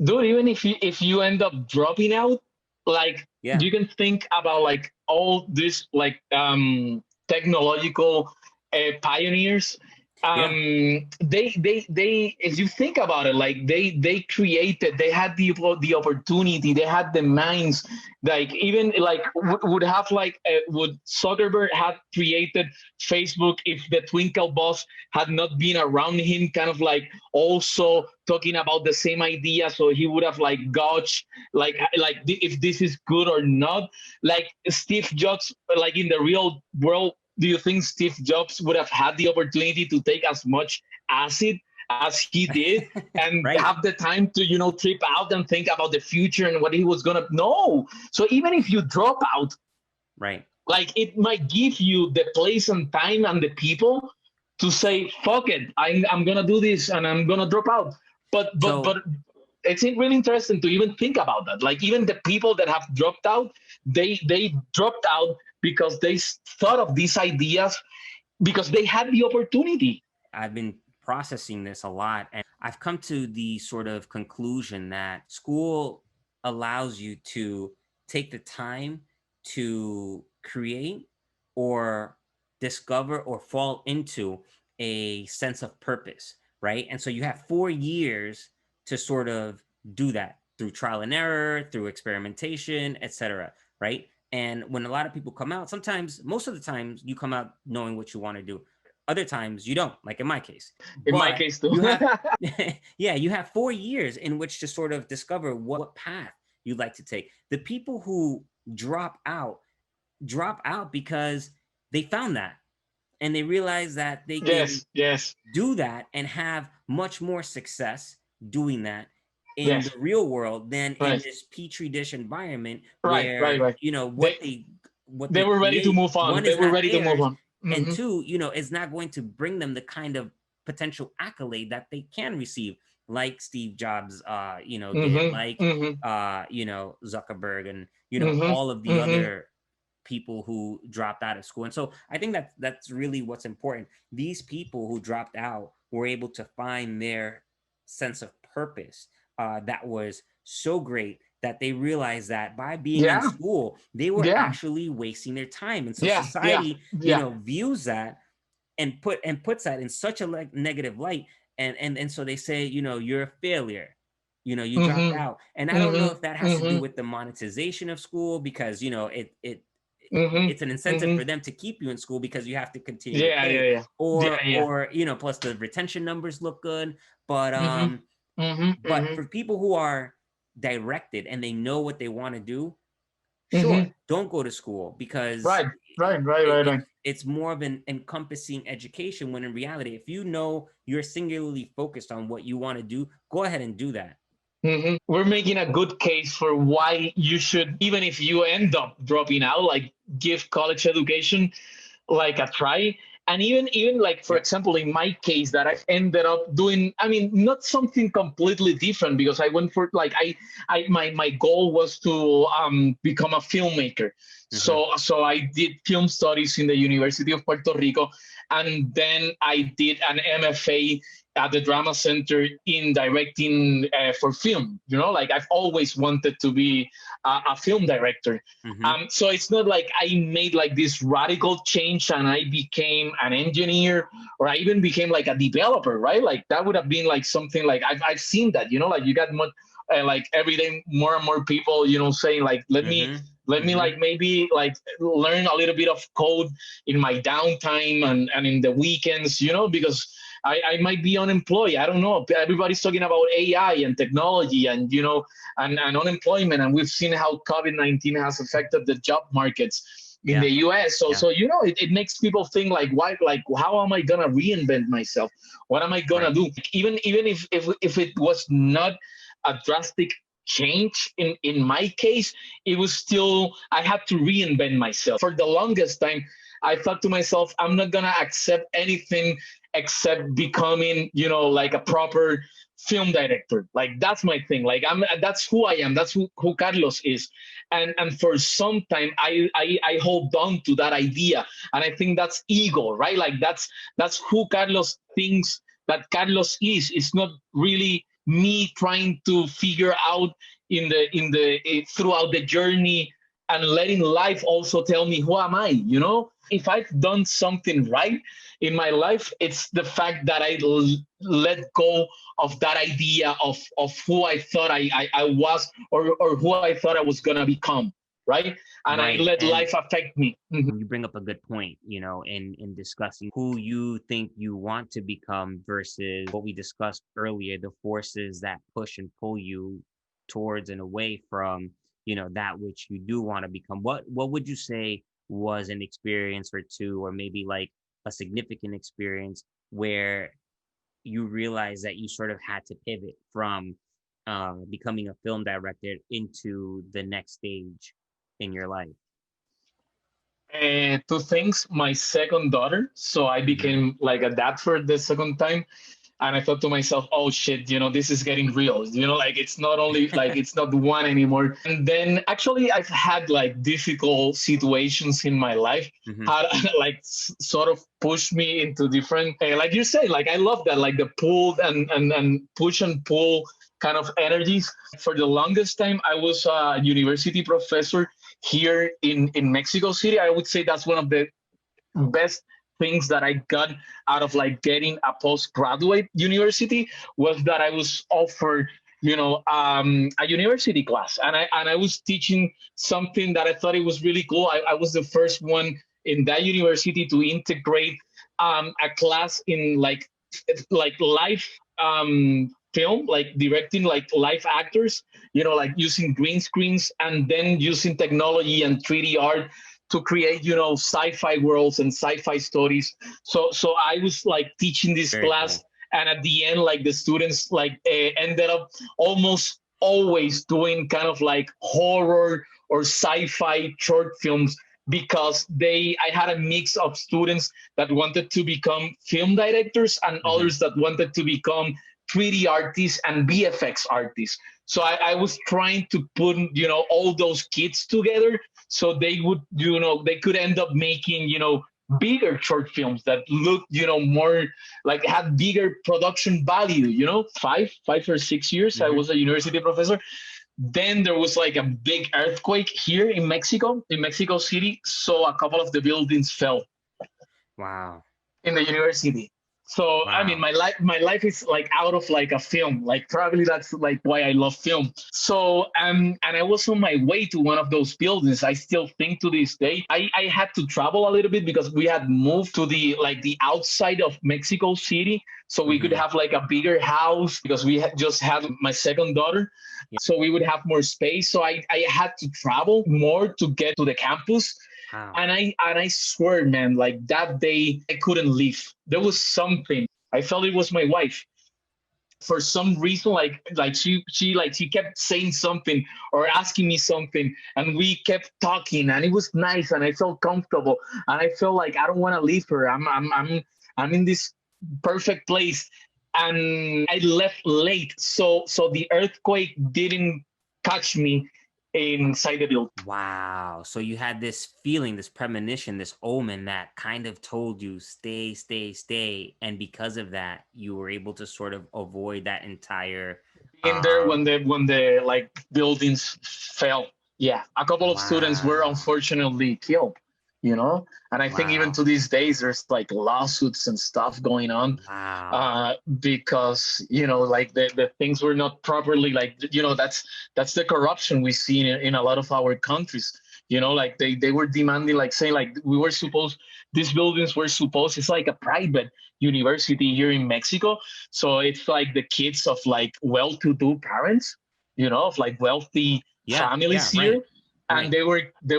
Dude, even if you end up dropping out, like Yeah. you can think about like all this like technological pioneers. Yeah. They as you think about it, like they had the opportunity, they had the minds, like even like would have like would Zuckerberg have created Facebook if the Twinkle boss had not been around him, kind of like also talking about the same idea, so he would have like gauged if this is good or not. Like Steve Jobs, like in the real world, do you think Steve Jobs would have had the opportunity to take as much acid as he did and Right. have the time to, trip out and think about the future and what he was gonna? No. So even if you drop out, Right. like it might give you the place and time and the people to say, fuck it, I'm gonna do this and I'm gonna drop out. But So it's really interesting to even think about that. Like even the people that have dropped out, they dropped out because they thought of these ideas because they had the opportunity. I've been processing this a lot, and I've come to the sort of conclusion that school allows you to take the time to create or discover or fall into a sense of purpose, right? And so you have 4 years to sort of do that through trial and error, through experimentation, etc., right? And when a lot of people come out, sometimes, most of the times, you come out knowing what you want to do. Other times you don't, like in my case. In my But case too. you have, yeah, you have 4 years in which to sort of discover what path you'd like to take. The people who drop out because they found that and they realize that they can Yes, yes, do that and have much more success doing that in the yes. real world than in Right, this petri dish environment right, right, where right. what They they they were ready to create, move on. one, They is were not ready to move theirs, on. and Hmm. two, is not going to bring them the kind of potential accolade that they can receive, like Steve Jobs did, Hmm. like Hmm. Zuckerberg, and Hmm. all of the Hmm. other people who dropped out of school. And so I think that's really what's important. These people who dropped out were able to find their sense of purpose, that was so great that they realized that by being in Yeah, school, they were yeah, actually wasting their time. And so yeah, yeah, society, yeah. views that and puts that in such a negative light. And so they say, you're a failure, you dropped Hmm. out. And I don't know Hmm. if that has to do Hmm. with the monetization of school, because Hmm. it's an incentive Hmm. for them to keep you in school because you have to continue to Yeah, yeah, pay, yeah, yeah, yeah. or plus the retention numbers look good. But Hmm. Hmm. Hmm. for people who are directed and they know what they want to do, sure, Hmm. don't go to school, because Right, right, right, right, right. it's more of an encompassing education, when in reality, if you know you're singularly focused on what you want to do, go ahead and do that. We're making a good case for why you should, even if you end up dropping out, like give college education like a try. And even like for Yep. example, in my case, that I ended up doing, I mean, not something completely different, because I went for like my goal was to become a filmmaker. Mm-hmm. So I did film studies in the University of Puerto Rico, and then I did an MFA at the Drama Center in directing for film. Like I've always wanted to be a film director. Mm-hmm. So it's not like I made like this radical change and I became an engineer, or I even became like a developer, right? Like that would have been like something like I've seen that, like you got much like every day more and more people, saying like Mm-hmm. let me Mm-hmm. like maybe like learn a little bit of code in my downtime and in the weekends, because I might be unemployed. I don't know. Everybody's talking about AI and technology and and unemployment, and we've seen how COVID-19 has affected the job markets in Yeah. the US. So Yeah. so it makes people think like, why, like how am I gonna reinvent myself? What am I gonna Right. do? Even if it was not a drastic change in my case, it was still, I had to reinvent myself. For the longest time, I thought to myself, I'm not gonna accept anything except becoming, like a proper film director. Like that's my thing. Like that's who I am. That's who Carlos is. And for some time I hold on to that idea. And I think that's ego, right? Like that's who Carlos thinks that Carlos is. It's not really me trying to figure out in the throughout the journey and letting life also tell me who am I, you know? If I've done something right in my life, it's the fact that let go of that idea of who I thought I was, or who I thought I was going to become, right? And I Right. let And life affect me. Mhm. you bring up a good point, in discussing who you think you want to become versus what we discussed earlier, the forces that push and pull you towards and away from, that which you do want to become. What would you say was an experience or two, or maybe like a significant experience where you realize that you sort of had to pivot from becoming a film director into the next stage in your life? Two things. My second daughter. So I Hmm. became like a dad for the second time. And I thought to myself, oh shit, this is getting real. Like it's not only like it's not one anymore. And then actually I've had like difficult situations in my life, Hmm. had like sort of pushed me into different, like you say, like I love that, like the pull and push and pull kind of energies. For the longest time, I was a university professor here in Mexico City. I would say that's one of the best things that I got out of like getting a postgraduate university, was that I was offered, a university class, and I was teaching something that I thought it was really cool. I was the first one in that university to integrate a class in like live film, like directing like live actors, like using green screens and then using technology and 3D art to create, sci-fi worlds and sci-fi stories. So I was like teaching this Very class, cool. and at the end, like the students like ended up almost always doing kind of like horror or sci-fi short films, because I had a mix of students that wanted to become film directors and Hmm. others that wanted to become 3D artists and VFX artists. So I was trying to put, all those kids together, so they would, they could end up making, bigger short films that looked, more like had bigger production value. 5 or 6 years I Hmm. was a university professor. Then there was like a big earthquake here in Mexico City, so a couple of the buildings fell Wow. in the university. So I mean, Wow. my life is like out of like a film. Like probably that's like why I love film. So and I was on my way to one of those buildings. I still think to this day I had to travel a little bit because we had moved to the outside of Mexico City, so we could Hmm. have like a bigger house, because we had just had my second daughter, Yeah. so we would have more space. So I had to travel more to get to the campus. Wow. And I swear, man, like that day I couldn't leave. There was something. I felt it was my wife. For some reason, she kept saying something or asking me something, and we kept talking, and it was nice, and I felt comfortable, and I felt like I don't want to leave her. I'm in this perfect place, and I left late, so the earthquake didn't catch me inside the building. Wow. So you had this feeling, this premonition, this omen that kind of told you stay, stay, stay. And because of that, you were able to sort of avoid that entire In there um when the like buildings fell. Yeah, a couple of students were wow. unfortunately killed. And I think even Wow. to these days there's like lawsuits and stuff going on, Wow. because like the things were not properly, like that's the corruption we see in a lot of our countries. Like they were demanding, like saying like we were supposed these buildings were supposed, it's like a private university here in Mexico, so it's like the kids of like well-to-do parents, of like wealthy Yeah, families yeah, right. here, and Right. they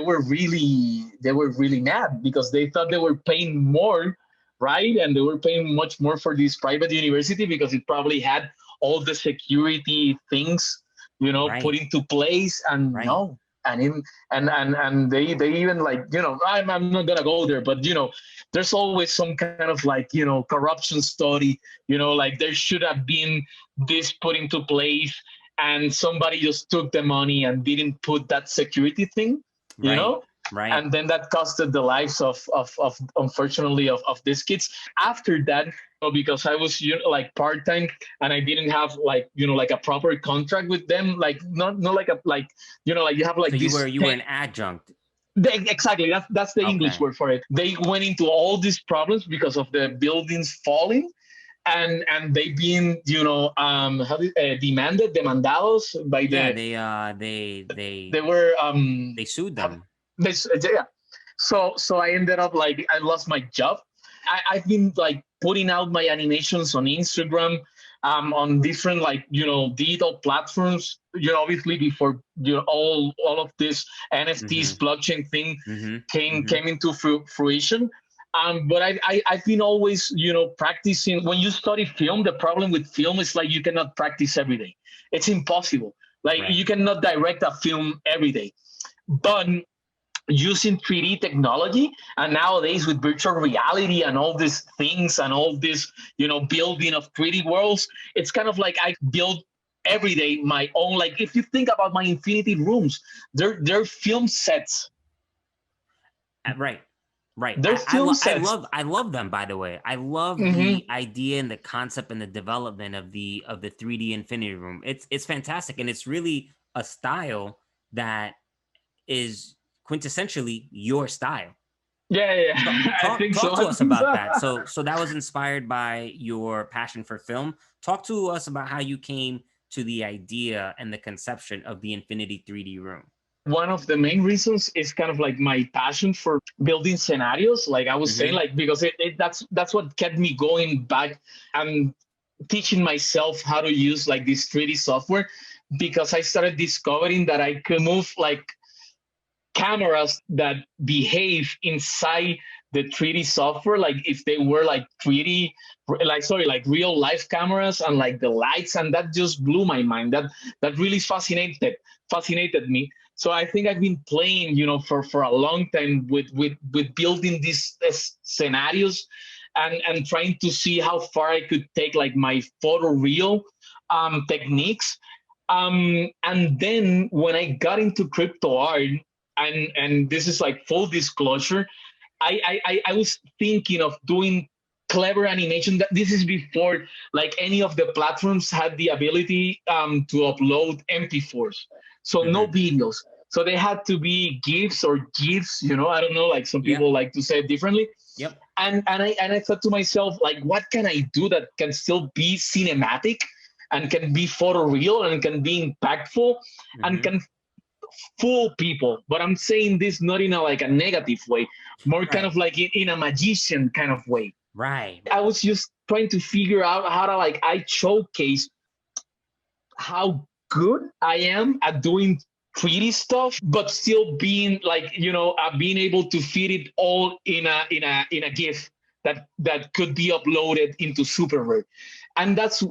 were really mad because they thought they were paying more, right? And they were paying much more for this private university because it probably had all the security things, put Right. into place, and Right. no. And they even like, I'm not gonna go there, but there's always some kind of like corruption story, like there should have been this put into place, and somebody just took the money and didn't put that security thing you Right. know Right. And then that costed the lives of unfortunately of these kids. After that, because I was like part-time and I didn't have like like a proper contract with them, like not like a like like you have So like you this were an adjunct. exactly, that's the English Okay. word for it. They went into all these problems because of the buildings falling, and they being demandados by Yeah, the they were they sued have them. this yeah. So I ended up like I lost my job. I've been like putting out my animations on Instagram, on different like digital platforms. Obviously before all of this NFTs Mhm. blockchain thing Mhm. came Mhm. into fruition. But I've been always practicing. When you study film, the problem with film is like you cannot practice every day. It's impossible. Like Right. you cannot direct a film every day. But using 3D technology and nowadays with virtual reality and all these things and all this building of 3D worlds, it's kind of like I build every day my own. Like if you think about my infinity rooms, they're film sets. Right. Right. They're film sets. I love them, by the way. I love Hmm. the idea and the concept and the development of the 3D Infinity Room. It's fantastic, and it's really a style that is quintessentially your style. Yeah, yeah, Talk, yeah. I think so. talk I to us think about so. that. So that was inspired by your passion for film. Talk to us about how you came to the idea and the conception of the Infinity 3D Room. One of the main reasons is kind of like my passion for building scenarios, like I was saying, Mm-hmm. like because that's what kept me going back and teaching myself how to use like this 3D software, because I started discovering that I could move like cameras that behave inside the 3D software, like if they were like 3D, like sorry, like real life cameras and like the lights, and that just blew my mind. That really fascinated me. So I think I've been playing, for a long time with building these scenarios, and trying to see how far I could take like my photoreal techniques. And then when I got into crypto art, and this is like full disclosure, I was thinking of doing clever animation. That this is before like any of the platforms had the ability to upload MP4s, so no Mm-hmm. videos. So they had to be GIFs or GIFs. I don't know. Like some Yep. people like to say it differently. Yep. And I thought to myself, like, what can I do that can still be cinematic and can be photoreal and can be impactful and Mm-hmm. can fool people? But I'm saying this not in a like a negative way, more kind Right. of like in a magician kind of way. Right. I was just trying to figure out how to like I showcase how good I am at doing 3D stuff, but still being like being able to fit it all in a GIF that could be uploaded into Superbird. And that's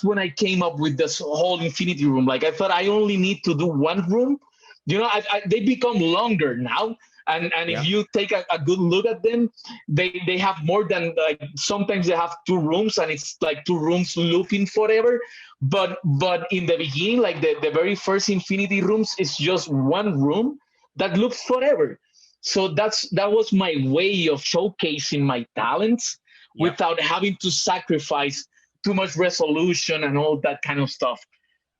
when I came up with this whole Infinity Room. Like I thought I only need to do one room. They become longer now. And if Yep. you take a good look at them, they have more than like sometimes they have two rooms and it's like two rooms looping forever. But in the beginning, like the very first Infinity Rooms is just one room that loops forever. So that was my way of showcasing my talents Yep. without having to sacrifice too much resolution and all that kind of stuff.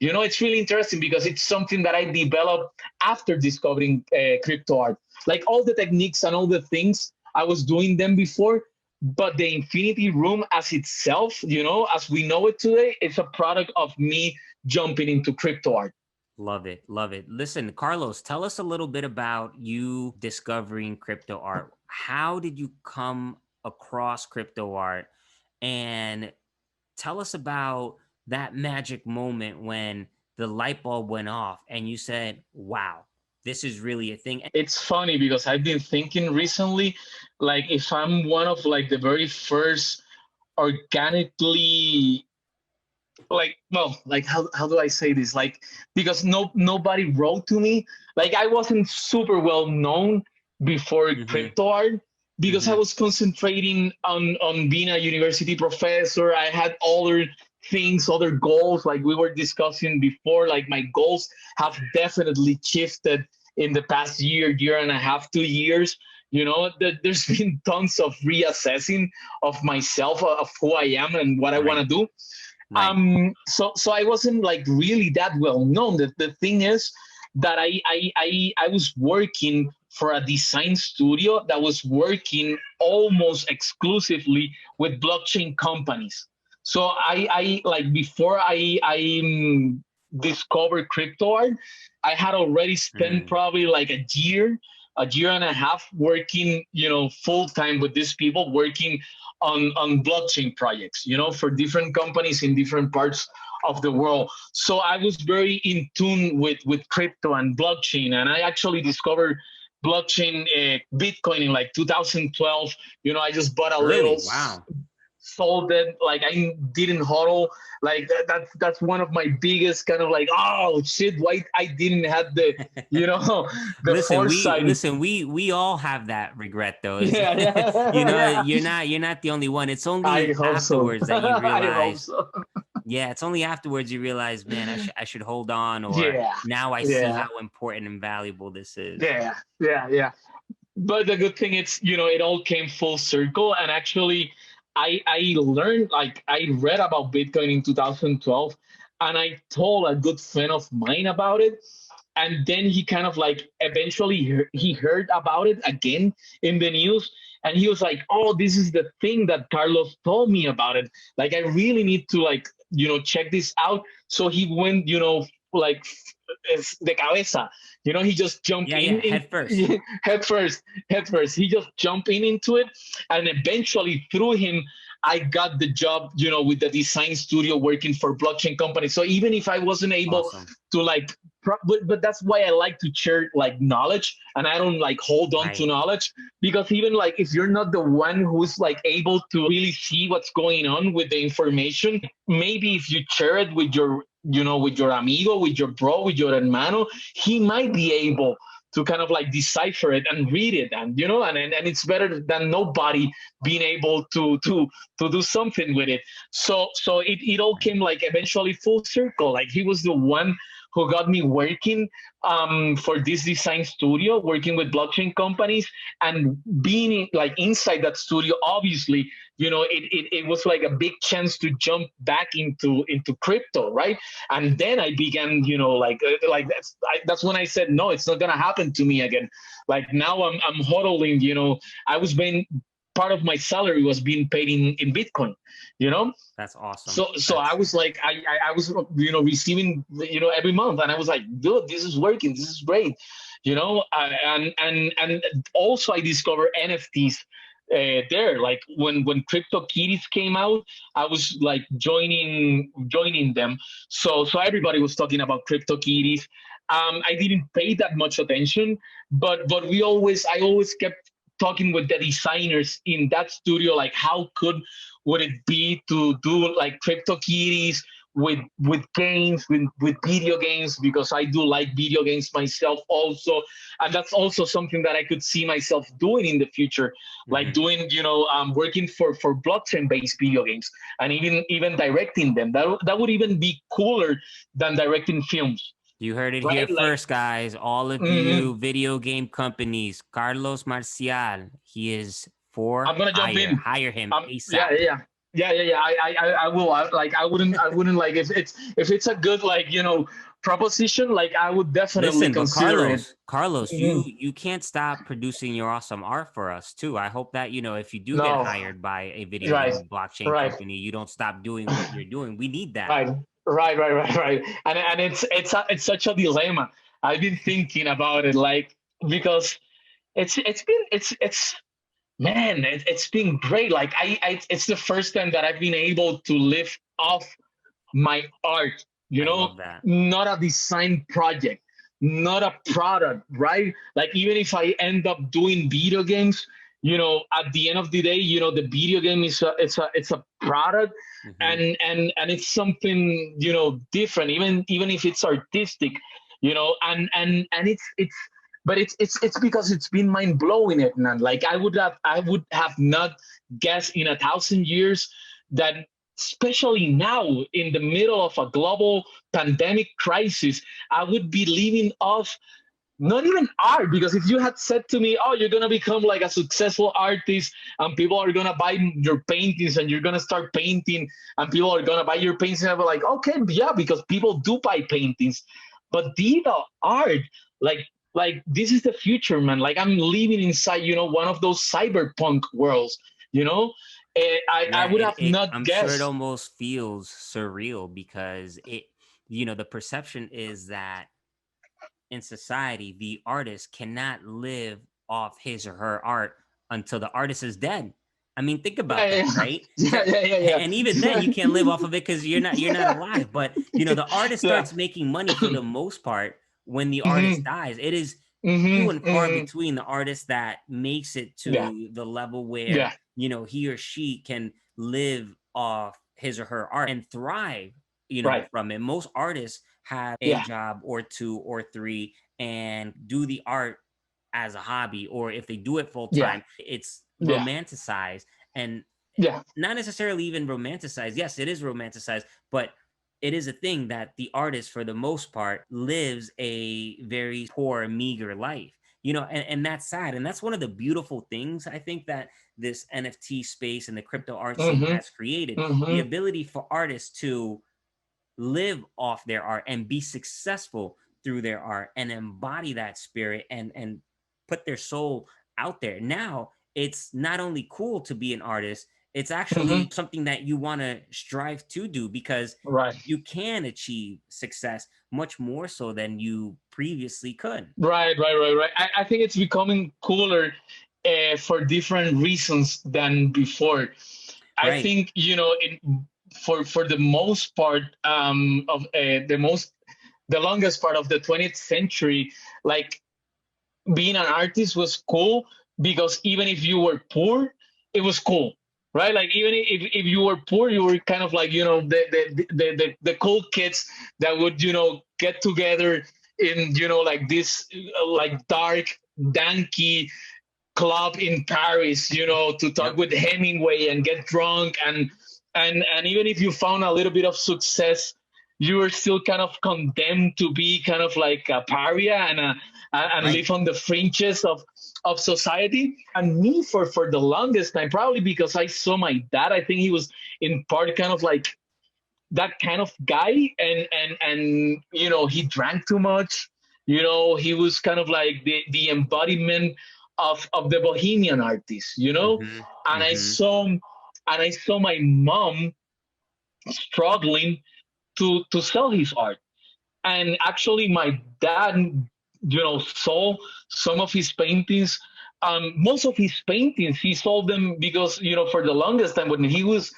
It's really interesting because it's something that I developed after discovering crypto art. Like all the techniques and all the things I was doing them before, but the Infinity Room as itself, as we know it today, it's a product of me jumping into crypto art. Love it. Love it. Listen, Carlos, tell us a little bit about you discovering crypto art. How did you come across crypto art? And tell us about that magic moment when the light bulb went off and you said, wow, this is really a thing. It's funny because I've been thinking recently, like if I'm one of like the very first organically, like, well, like how do I say this, like because nobody wrote to me, like I wasn't super well known before Mm-hmm. crypto art, because I Mm-hmm. was concentrating on being a university professor. I had other things, other goals, like we were discussing before. Like my goals have definitely shifted in the past year and a half, 2 years. There's been tons of reassessing of myself, of who I am and what I want Right. to do. Right. So I wasn't like really that well known. The thing is that I was working for a design studio that was working almost exclusively with blockchain companies. So I like before I discovered crypto art, I had already spent Mm. probably like a year and a half working, full time with these people, working on blockchain projects, for different companies in different parts of the world. So I was very in tune with crypto and blockchain, and I actually discovered blockchain, Bitcoin in like 2012. I just bought a little, Early. Wow. sold it. Like I didn't hodl. Like that's one of my biggest kind of like, oh shit, why I didn't have the the Listen, we foresight. listen, we all have that regret though. It's Yeah, yeah. you're not the only one. It's I only hope so. afterwards that you I hope realize, so. yeah, it's only afterwards you realize, man, I should hold on, or Yeah, now I see yeah, how important and valuable this is. yeah. But the good thing is, it all came full circle. And actually, I learned, like, I read about Bitcoin in 2012, and I told a good friend of mine about it. And then he kind of like eventually he heard about it again in the news, and he was like, oh, this is the thing that Carlos told me about it. Like, I really need to, like, check this out. So he went, like, de cabeza. He just jumped Yeah, yeah, in head first. head first, head first. He just jumped into it, and eventually through him, I got the job, with the design studio working for blockchain companies. So even if I wasn't able Awesome. to like, but that's why I like to share like knowledge, and I don't like hold on to Right. knowledge, because even like if you're not the one who's like able to really see what's going on with the information, maybe if you share it with your amigo, with your bro, with your hermano, he might be able to kind of like decipher it and read it, and and it's better than nobody being able to do something with it. So it all Right. came like eventually full circle. Like he was the one who got me working for this design studio, working with blockchain companies, and being like inside that studio. Obviously, it was like a big chance to jump back into crypto, right? And then I began, like that's when I said, no, it's not gonna happen to me again. Like now I'm hodling. I was being part of my salary was being paid in Bitcoin. You know, That's awesome. so I That's was like, I was receiving every month, and I was like, dude, this is working, this is great. And also I discovered NFTs there. Like when CryptoKitties came out, I was like joining them. So everybody was talking about CryptoKitties. I didn't pay that much attention, but I always kept talking with the designers in that studio, like how would it be to do like CryptoKitties with games, with video games, because I do like video games myself also. And that's also something that I could see myself doing in the future, like mhm. doing, working for blockchain based video games, and even directing them. That would even be cooler than directing films, You heard it here right? Like, first, guys. All of mhm. you video game companies, Carlos Marcial, he is for I'm gonna jump hire. in. Hire him Yeah, ASAP. yeah, yeah. I will. I wouldn't like, if it's a good, like, proposition. Like, I would definitely Listen, but consider it. Carlos, Mhm. you can't stop producing your awesome art for us too. I hope that, if you do get No, hired by a video right, game blockchain right, company, you don't stop doing what you're doing. We need that. right, right. And it's such a dilemma. I've been thinking about it, like, because it's man, it's been great. Like, it's the first time that I've been able to live off my art, I love that. not a design project, not a product, right? Like, even if I end up doing video games, at the end of the day, the video game is it's a product, Hmm. and it's something, different, even if it's artistic, and it's but it's because it's been mind blowing, it, man. Like, I would have not guessed in 1,000 years that, especially now in the middle of a global pandemic crisis, I would be living off not even art, because if you had said to me, oh, you're gonna become like a successful artist and people are gonna buy your paintings and you're gonna start painting and people are gonna buy your paintings, I'd be like, okay, yeah, because people do buy paintings. But digital art, like this is the future, man. Like I'm living inside, one of those cyberpunk worlds, you know. I Yeah, would have not I'm sure it guessed. almost feels surreal because the perception is that in society, the artist cannot live off his or her art until the artist is dead. I mean, think about that, Yeah, right? yeah, yeah, yeah, And even then, yeah, you can't live off of it because you're not alive. But the artist yeah. starts making money for the most part when the artist Hmm. dies. It is few Hmm. and far Hmm. between the artist that makes it Yeah, to the level where yeah, he or she can live off his or her art and thrive right. from it. Most artists have a Yeah, job or two or three and do the art as a hobby, or if they do it full yeah, time, it's yeah, romanticized and yeah. not necessarily even romanticized. Yes, it is romanticized, but it is a thing that the artist, for the most part, lives a very poor, meager life. And that's sad. And that's one of the beautiful things I think that this NFT space and the crypto art scene Hmm. has created, the Hmm. ability for artists to live off their art and be successful through their art and embody that spirit and put their soul out there. Now it's not only cool to be an artist, it's Hmm. actually something that you want to strive to do because Right, you can achieve success much more so than you previously could. right. I think it's becoming cooler for different reasons than before. I Right. think for the most part of the longest part of the 20th century, like being an artist was cool because even if you were poor, it was cool, right? Like even if you were poor, you were kind of like the cool kids that would get together in like this like dark danky club in Paris, to talk Yep. with Hemingway and get drunk and even if you found a little bit of success, you were still kind of condemned to be kind of like a pariah and Right. live on the fringes of society. And me for the longest time, probably because I saw my dad, I think he was in part kind of like that kind of guy, and he drank too much. He was kind of like the embodiment of the bohemian artist. Mm-hmm. And I Mm-hmm. saw my mom struggling to sell his art. And actually my dad saw some of his paintings. Most of his paintings he sold them because for the longest time when he was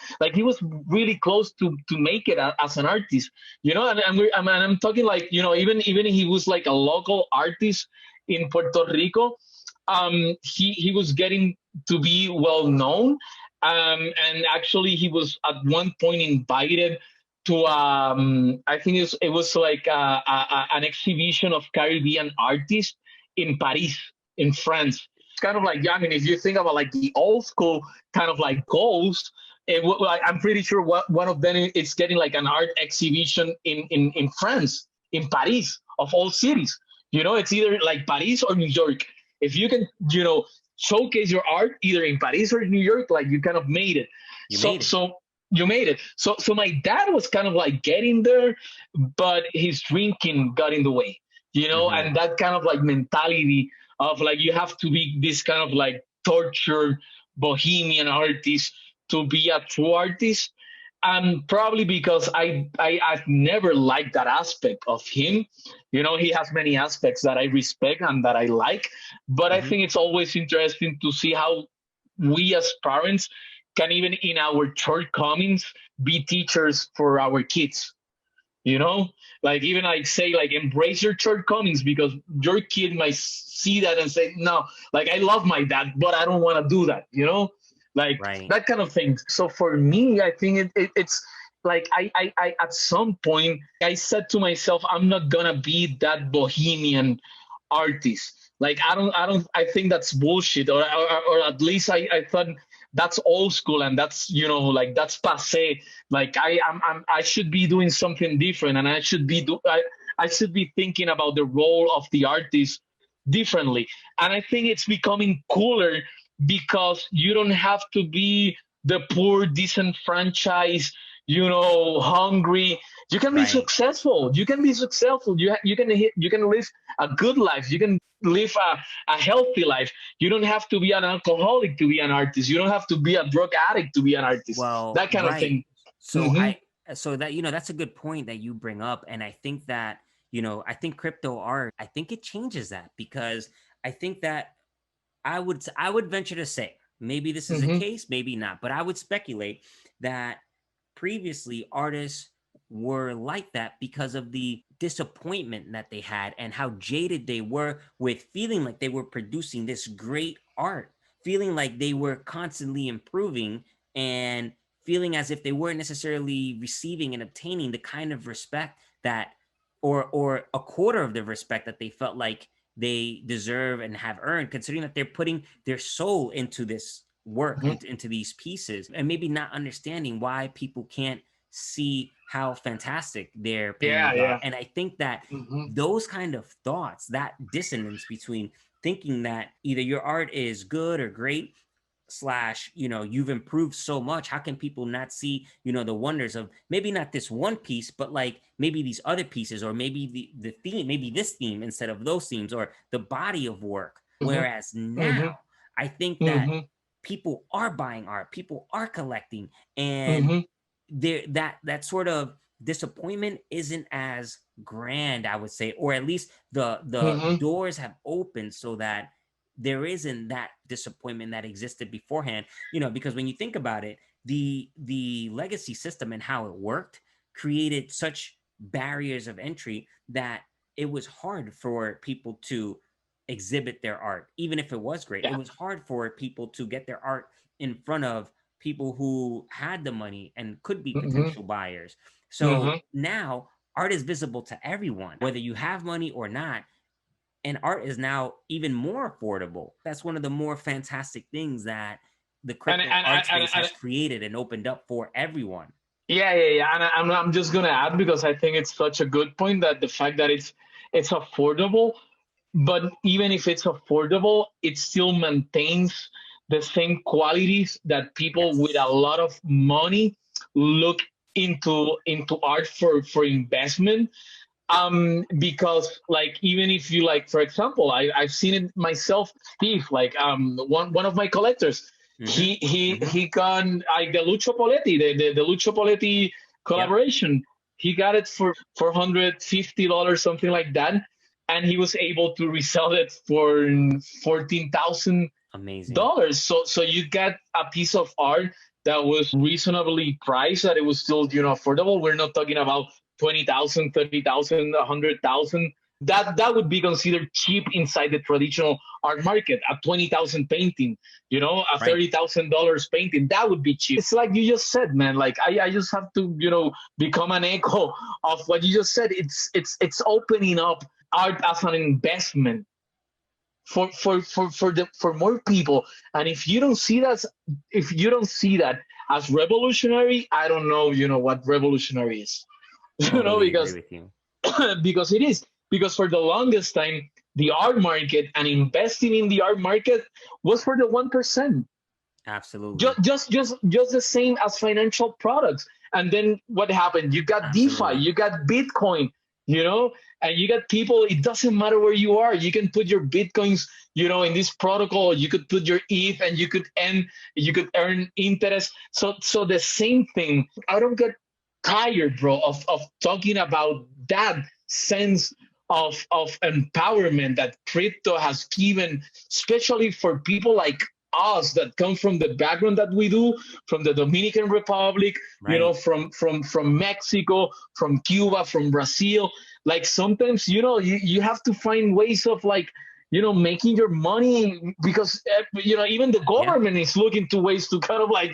really close to make it as an artist. I'm talking like even he was like a local artist in Puerto Rico. He was getting to be well known. And actually he was at one point invited to I think it was like an exhibition of Caribbean artists in Paris, in France. It's kind of like, yeah, I mean, if you think about like the old school kind of like goals, like, I'm pretty sure one of them is getting like an art exhibition in France, in Paris, of all cities. It's either like Paris or New York. If you can, showcase your art either in Paris or New York, like you kind of made it. You So made it. so you made it. So my dad was kind of like getting there, but his drinking got in the way, Mm-hmm. and that kind of like mentality of like you have to be this kind of like tortured bohemian artist to be a true artist. And probably because I've never liked that aspect of him. He has many aspects that I respect and that I like, but I Mm-hmm. think it's always interesting to see how we as parents can, even in our shortcomings, be teachers for our kids. you know like even like say like embrace your shortcomings, because your kid might see that and say, no, like I love my dad but I don't want to do that, like Right. that kind of thing. So for me, I think it's like I at some point I said to myself, I'm not gonna be that bohemian artist. Like I think that's bullshit, or at least I thought that's old school, and that's like that's passe. Like I should be doing something different, and I should be thinking about the role of the artist differently. And I think it's becoming cooler because you don't have to be the poor, disenfranchised, hungry. You can be Right. successful. You can be successful. You can live a good life. You can live a healthy life. You don't have to be an alcoholic to be an artist. You don't have to be a drug addict to be an artist. Well, That kind of right. thing. So Hmm. I so that that's a good point that you bring up, and I think that I think crypto art, I think it changes that, because I think that I would venture to say, maybe this is a Hmm. case, maybe not, but I would speculate that previously artists were like that because of the disappointment that they had and how jaded they were with feeling like they were producing this great art, feeling like they were constantly improving, and feeling as if they weren't necessarily receiving and obtaining the kind of respect that, or a quarter of the respect that they felt like they deserve and have earned, considering that they're putting their soul into this work, Hmm. into these pieces, and maybe not understanding why people can't see how fantastic their Yeah, paintings are. yeah. And I think that Hmm. those kind of thoughts, that dissonance between thinking that either your art is good or great, slash you've improved so much, how can people not see the wonders of maybe not this one piece, but like maybe these other pieces, or maybe the theme, maybe this theme instead of those themes, or the body of work. Hmm. Whereas now Hmm. I think that Hmm. people are buying art, people are collecting, and Hmm. there, that sort of disappointment isn't as grand, I would say, or at least the Hmm. doors have opened so that there isn't that disappointment that existed beforehand. Because when you think about it, the legacy system and how it worked created such barriers of entry that it was hard for people to exhibit their art. Even if it was great, it Yeah. was hard for people to get their art in front of people who had the money and could be Hmm. potential buyers. So Hmm. now art is visible to everyone, whether you have money or not. And art is now even more affordable. That's one of the more fantastic things that the And, crypto and, art and, space and, has created and opened up for everyone. yeah, yeah, yeah. And I'm just gonna add, because I think it's such a good point, that the fact that it's affordable, but even if it's affordable, it still maintains the same qualities that people with a Yes. lot of money look into art for investment. Because like, even if you, like, for example, I've seen it myself. Steve, like, one of my collectors, Mm-hmm. Mm-hmm. he got like the Lucio Poletti, the Lucio Poletti Yep. collaboration. He got it for $450, something like that, and he was able to resell it for Amazing. $14,000. So you get a piece of art that was reasonably priced, that it was still, affordable. We're not talking about 20,000, 30,000, 100,000. That would be considered cheap inside the traditional art market. A 20,000 painting, a Right. $30,000 painting, that would be cheap. It's like you just said, man. Like, I just have to, become an echo of what you just said. It's opening up art as an investment for more people. And if you don't see that as revolutionary, I don't know, what revolutionary is. Totally agree Because with you. because it is, because for the longest time, the art market and investing in the art market was for the 1%. Absolutely. Just the same as financial products. And then what happened? You got DeFi, Absolutely. you got Bitcoin, you know, and you got people. It doesn't matter where you are. You can put your Bitcoins, in this protocol. You could put your ETH, and you could earn interest. So the same thing. I don't get tired, bro, of talking about that sense of empowerment that crypto has given, especially for people like us that come from the background that we do, from the Dominican Republic, Right. from Mexico, from Cuba, from Brazil. Like, sometimes, you have to find ways of, like, making your money, because even the Yeah. government is looking to ways to kind of, like,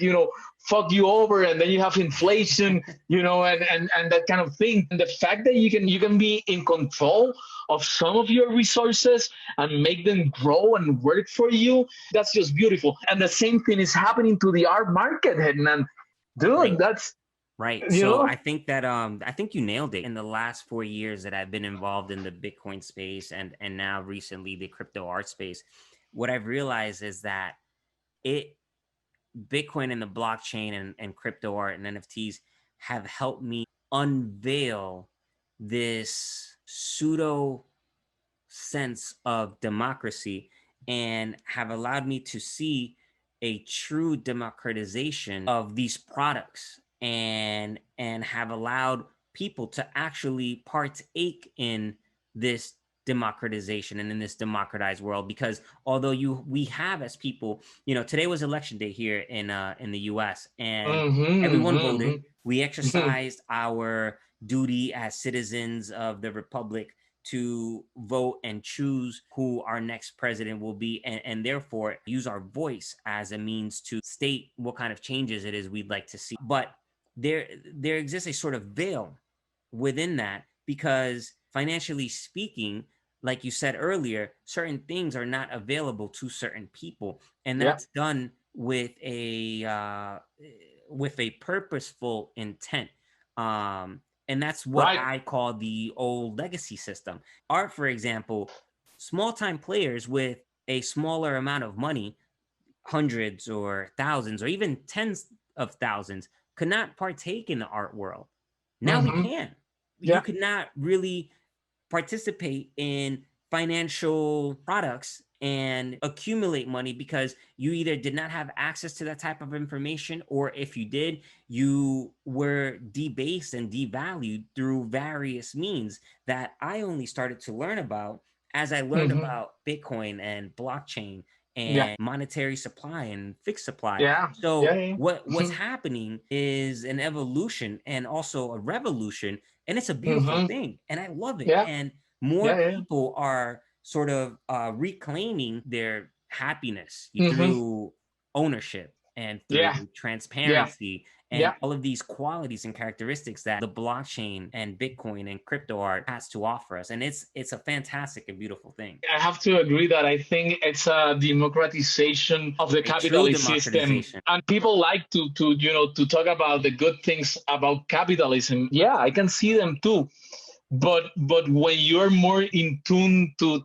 fuck you over, and then you have inflation, and that kind of thing. And the fact that you can be in control of some of your resources and make them grow and work for you, that's just beautiful. And the same thing is happening to the art market, Hernan. Dude, Great. Right. You So know? I think you nailed it. In the last 4 years that I've been involved in the Bitcoin space and now recently the crypto art space, what I've realized is that it Bitcoin and the blockchain and crypto art and NFTs have helped me unveil this pseudo sense of democracy and have allowed me to see a true democratization of these products and have allowed people to actually partake in this democratization and in this democratized world. Because although we have as people, today was election day here in the US, and everyone voted. Mm-hmm, We mm-hmm. exercised our duty as citizens of the republic to vote and choose who our next president will be, and therefore use our voice as a means to state what kind of changes it is we'd like to see. But there exists a sort of veil within that, because financially speaking, like you said earlier, certain things are not available to certain people, and Yeah, that's done with a purposeful intent. And that's what right. I call the old legacy system. Art, for example, small time players with a smaller amount of money, hundreds or thousands or even tens of thousands, could not partake in the art world. Now we Mm-hmm. can. You Yeah. could not really participate in financial products and accumulate money because you either did not have access to that type of information, or if you did, you were debased and devalued through various means that I only started to learn about as I learned Mm-hmm. about Bitcoin and blockchain Yeah. and monetary supply and fixed supply. Yeah. Yeah. So Yeah. what's happening is an evolution and also a revolution, and it's a beautiful Mm-hmm. thing and I love it. Yeah. And more Yeah. Yeah. people are sort of reclaiming their happiness Mm-hmm. through ownership and through Yeah. Yeah. transparency and Yeah. all of these qualities and characteristics that the blockchain and Bitcoin and crypto art has to offer us. And it's a fantastic and beautiful thing. I have to agree that I think it's a democratization of the A true capitalist system. democratization. And people like to talk about the good things about capitalism. Yeah, I can see them too. But when you're more in tune to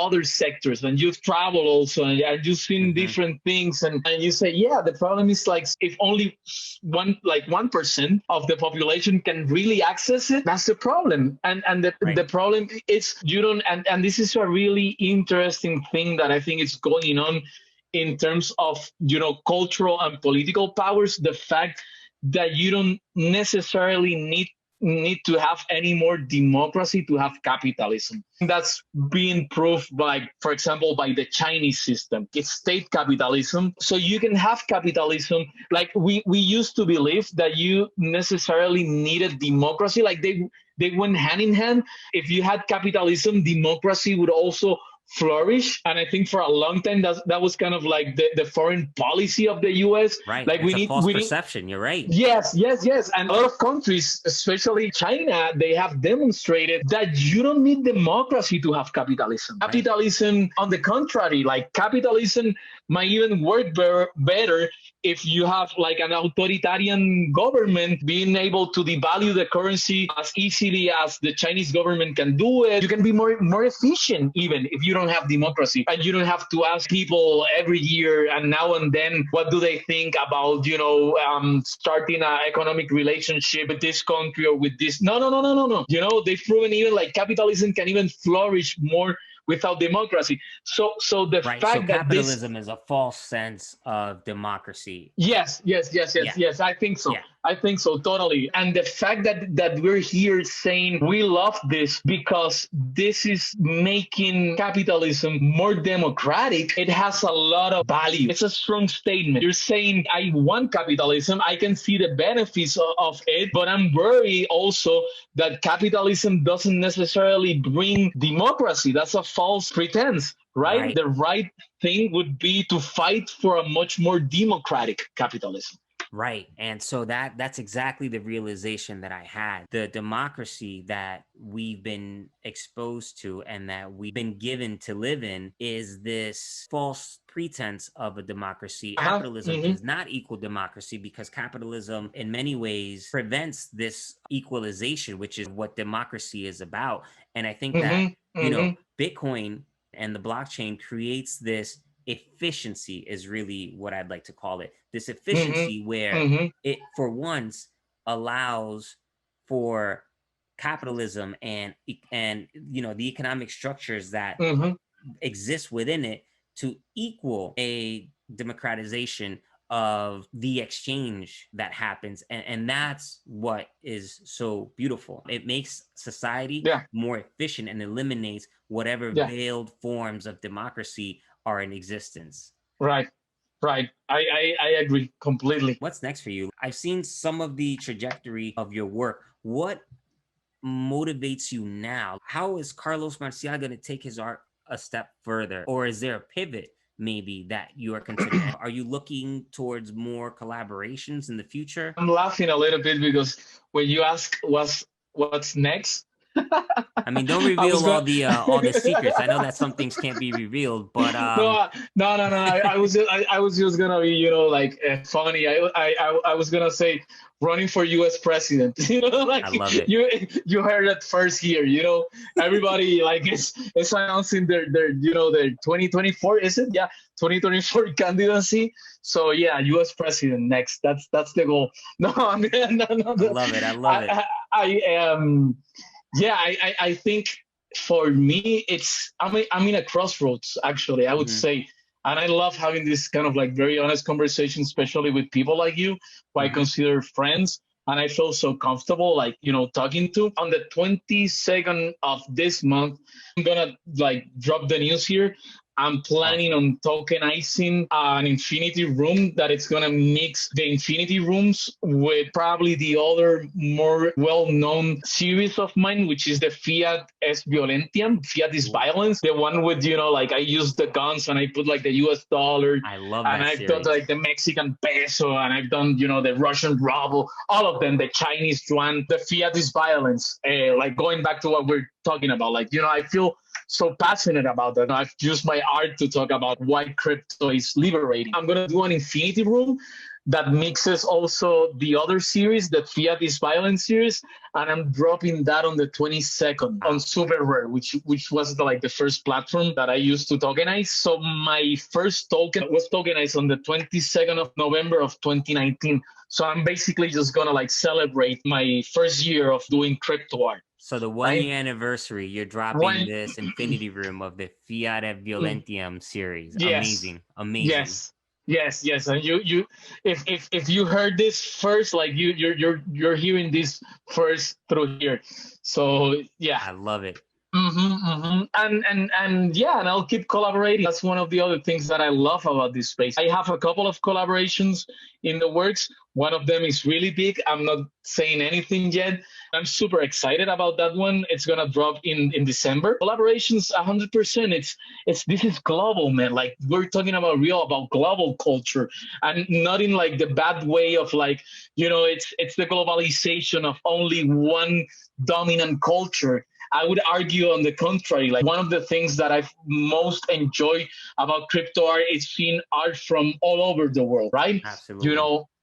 other sectors, and you've traveled also, and you've seen Hmm. different things, and you say, yeah, the problem is like if only 1% of the population can really access it, that's the problem. And the Right. problem is you don't, and this is a really interesting thing that I think is going on in terms of cultural and political powers. The fact that you don't necessarily need to have any more democracy to have capitalism. That's being proved by, for example, by the Chinese system. It's state capitalism. So you can have capitalism. Like we used to believe that you necessarily needed democracy. Like they went hand in hand. If you had capitalism, democracy would also flourish. And I think for a long time that was kind of like the foreign policy of the US. Right. Like It's a false we need perception. You're right. Yes, yes, yes. And a lot of countries, especially China, they have demonstrated that you don't need democracy to have capitalism. Right. Capitalism, on the contrary, like capitalism might even work better if you have like an authoritarian government being able to devalue the currency as easily as the Chinese government can do it. You can be more efficient even if you don't have democracy, and you don't have to ask people every year and now and then what do they think about starting an economic relationship with this country or with this. No, no, no, no, no, no. They've proven even like capitalism can even flourish more without democracy. So the Right. So fact that this. capitalism is a false sense of democracy. Yes, yes, yes, yes, Yeah. yes. I think so. Yeah. I think so totally. And the fact that we're here saying we love this because this is making capitalism more democratic, it has a lot of value. It's a strong statement. You're saying I want capitalism, I can see the benefits of it, but I'm worried also that capitalism doesn't necessarily bring democracy. That's a false pretense, right? Right. The right thing would be to fight for a much more democratic capitalism. Right. And so that's exactly the realization that I had. The democracy that we've been exposed to and that we've been given to live in is this false pretense of a democracy. Uh-huh. Capitalism Mm-hmm. does not equal democracy because capitalism in many ways prevents this equalization, which is what democracy is about. And I think that, Mm-hmm. Mm-hmm. Bitcoin and the blockchain creates this efficiency is really what I'd like to call it. This Mm-hmm. efficiency where Mm-hmm. it for once allows for capitalism and the economic structures that Mm-hmm. exist within it to equal a democratization of the exchange that happens, and that's what is so beautiful. It makes society Yeah. more efficient and eliminates whatever Yeah. veiled forms of democracy are in existence. Right. Right. I agree completely. What's next for you? I've seen some of the trajectory of your work. What motivates you now? How is Carlos Marcial going to take his art a step further? Or is there a pivot maybe that you are considering? And are you looking towards more collaborations in the future? I'm laughing a little bit because when you ask what's next, I mean, don't I was reveal gonna. all the secrets. I know that some things can't be revealed, but No, no. I was just gonna be, like, funny. I was gonna say running for U.S. president. Like I love it. you heard it first here. Everybody like is announcing their 2024. Is it? Yeah, 2024 candidacy. So yeah, U.S. president next. That's the goal. No, I mean, no, no. I love it. I love it. I yeah, I think for me I'm in a crossroads, actually, I would Hmm. say. And I love having this kind of like very honest conversation, especially with people like you, who I Hmm. consider friends, and I feel so comfortable, like, talking to. On the 22nd of this month, I'm gonna like drop the news here. I'm planning Awesome. on tokenizing an infinity room that it's gonna mix the infinity rooms with probably the other more well-known series of mine, which is the Fiat es Violentium. Fiat is Ooh, violence. The one with, like, I use the guns and I put like the US dollar, I love and that I've done series. like the Mexican peso, and I've done, the Russian ruble, all of them, the Chinese yuan. The Fiat is violence. Like, going back to what we're talking about, like, I feel so passionate about that. I've used my art to talk about why crypto is liberating. I'm going to do an infinity room that mixes also the other series, the Fiat is Violence series, and I'm dropping that on the 22nd on Wow. Super Rare, which was like the first platform that I used to tokenize. So my first token was tokenized on the 22nd of November of 2019. So I'm basically just gonna like celebrate my first year of doing crypto art, So the one right? year anniversary, you're dropping One, this Infinity Room of the Fiat et Violentium series. yes, Amazing. Amazing. yes, yes. And if you heard this first, like, you're hearing this first through here. So yeah. I love it. And yeah, and I'll keep collaborating. That's one of the other things that I love about this space. I have a couple of collaborations in the works. One of them is really big. I'm not saying anything yet. I'm super excited about that one. It's gonna drop in December. Collaborations, 100%. It's this is global, man. Like, we're talking about global culture, and not in like the bad way of, like, it's the globalization of only one dominant culture. I would argue on the contrary. Like, one of the things that I most enjoy about crypto art is seeing art from all over the world, right? Absolutely.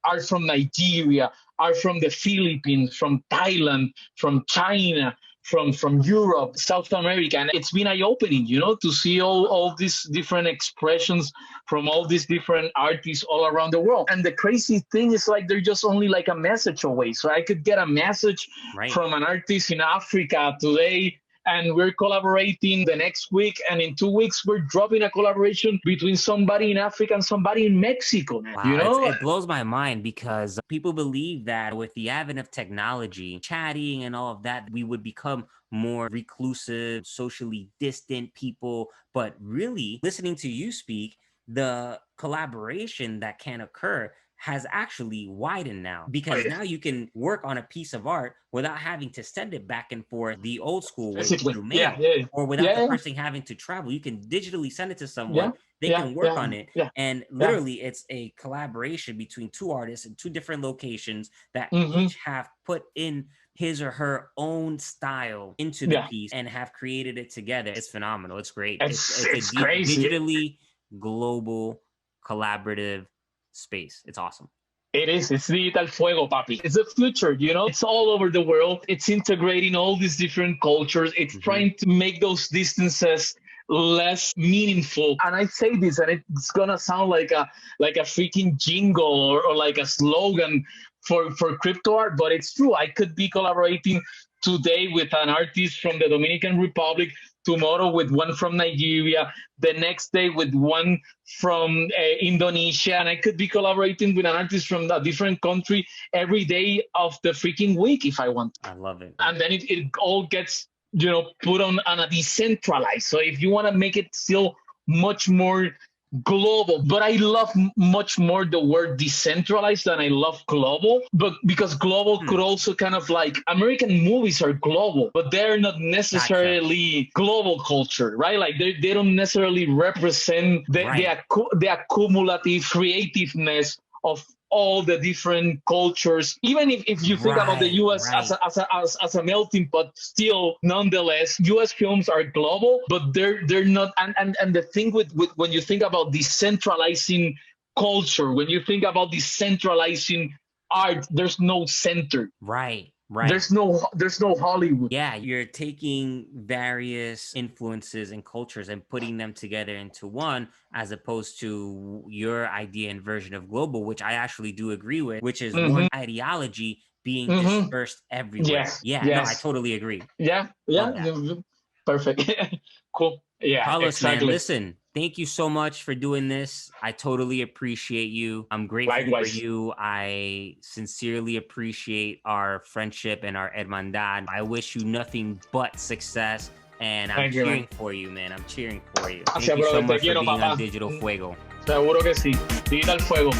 Art from Nigeria, art from the Philippines, from Thailand, from China, from Europe, South America. And it's been eye-opening, to see all these different expressions from all these different artists all around the world. And the crazy thing is, like, they're just only like a message away. So I could get a message Right. from an artist in Africa today, and we're collaborating the next week, and in 2 weeks we're dropping a collaboration between somebody in Africa and somebody in Mexico. Wow, it blows my mind because people believe that with the advent of technology, chatting and all of that, we would become more reclusive, socially distant people. But really, listening to you speak, the collaboration that can occur has actually widened now, because now you can work on a piece of art without having to send it back and forth the old school way Physically. through Yeah, mail, yeah, or without the yeah, person having to travel. You can digitally send it to yeah, someone, they yeah, can work yeah, on it, yeah, and yeah. literally it's a collaboration between two artists in two different locations that Hmm. each have put in his or her own style into the Yeah, piece and have created it together. It's phenomenal. It's great. it's It's a it's crazy. digitally global collaborative space. It's awesome. It is. It's digital fuego, papi. It's the future, you know? It's all over the world. It's integrating all these different cultures. It's Hmm. trying to make those distances less meaningful. And I say this, and it's gonna sound like a freaking jingle or like a slogan for crypto art, but it's true. I could be collaborating today with an artist from the Dominican Republic, tomorrow with one from Nigeria, the next day with one from Indonesia, and I could be collaborating with an artist from a different country every day of the freaking week if I want. I love it. And then it all gets put on a decentralized. So if you want to make it still much more global, but I love much more the word decentralized than I love global, but because global could Hmm. also kind of like American movies are global, but they're not Gotcha. necessarily global culture, right? Like they don't necessarily represent Right. the accumulative creativeness of all the different cultures. Even if you think about the Right. US Right. as a melting pot, still nonetheless, US films are global, but they're not. And the thing with when you think about decentralizing culture, when you think about decentralizing art, there's no center. Right. Right. There's no Hollywood. Yeah, you're taking various influences and cultures and putting them together into one, as opposed to your idea and version of global, which I actually do agree with, which is Mm-hmm. one ideology being Mm-hmm. dispersed everywhere. Yes. Yeah, no, I Yes. totally agree. Yeah. Love Yeah. that. Perfect. Cool. Yeah. Carlos, man, Exactly. listen, thank you so much for doing this. I totally appreciate you. I'm grateful for Likewise. you. I sincerely appreciate our friendship and our hermandad. I wish you nothing but success, and I'm Thank you, man. cheering for you, man. I'm cheering for you. Thank Gracias, you so brother. Te much for quiero, being on papá. Digital Fuego. Seguro que sí. Digital fuego.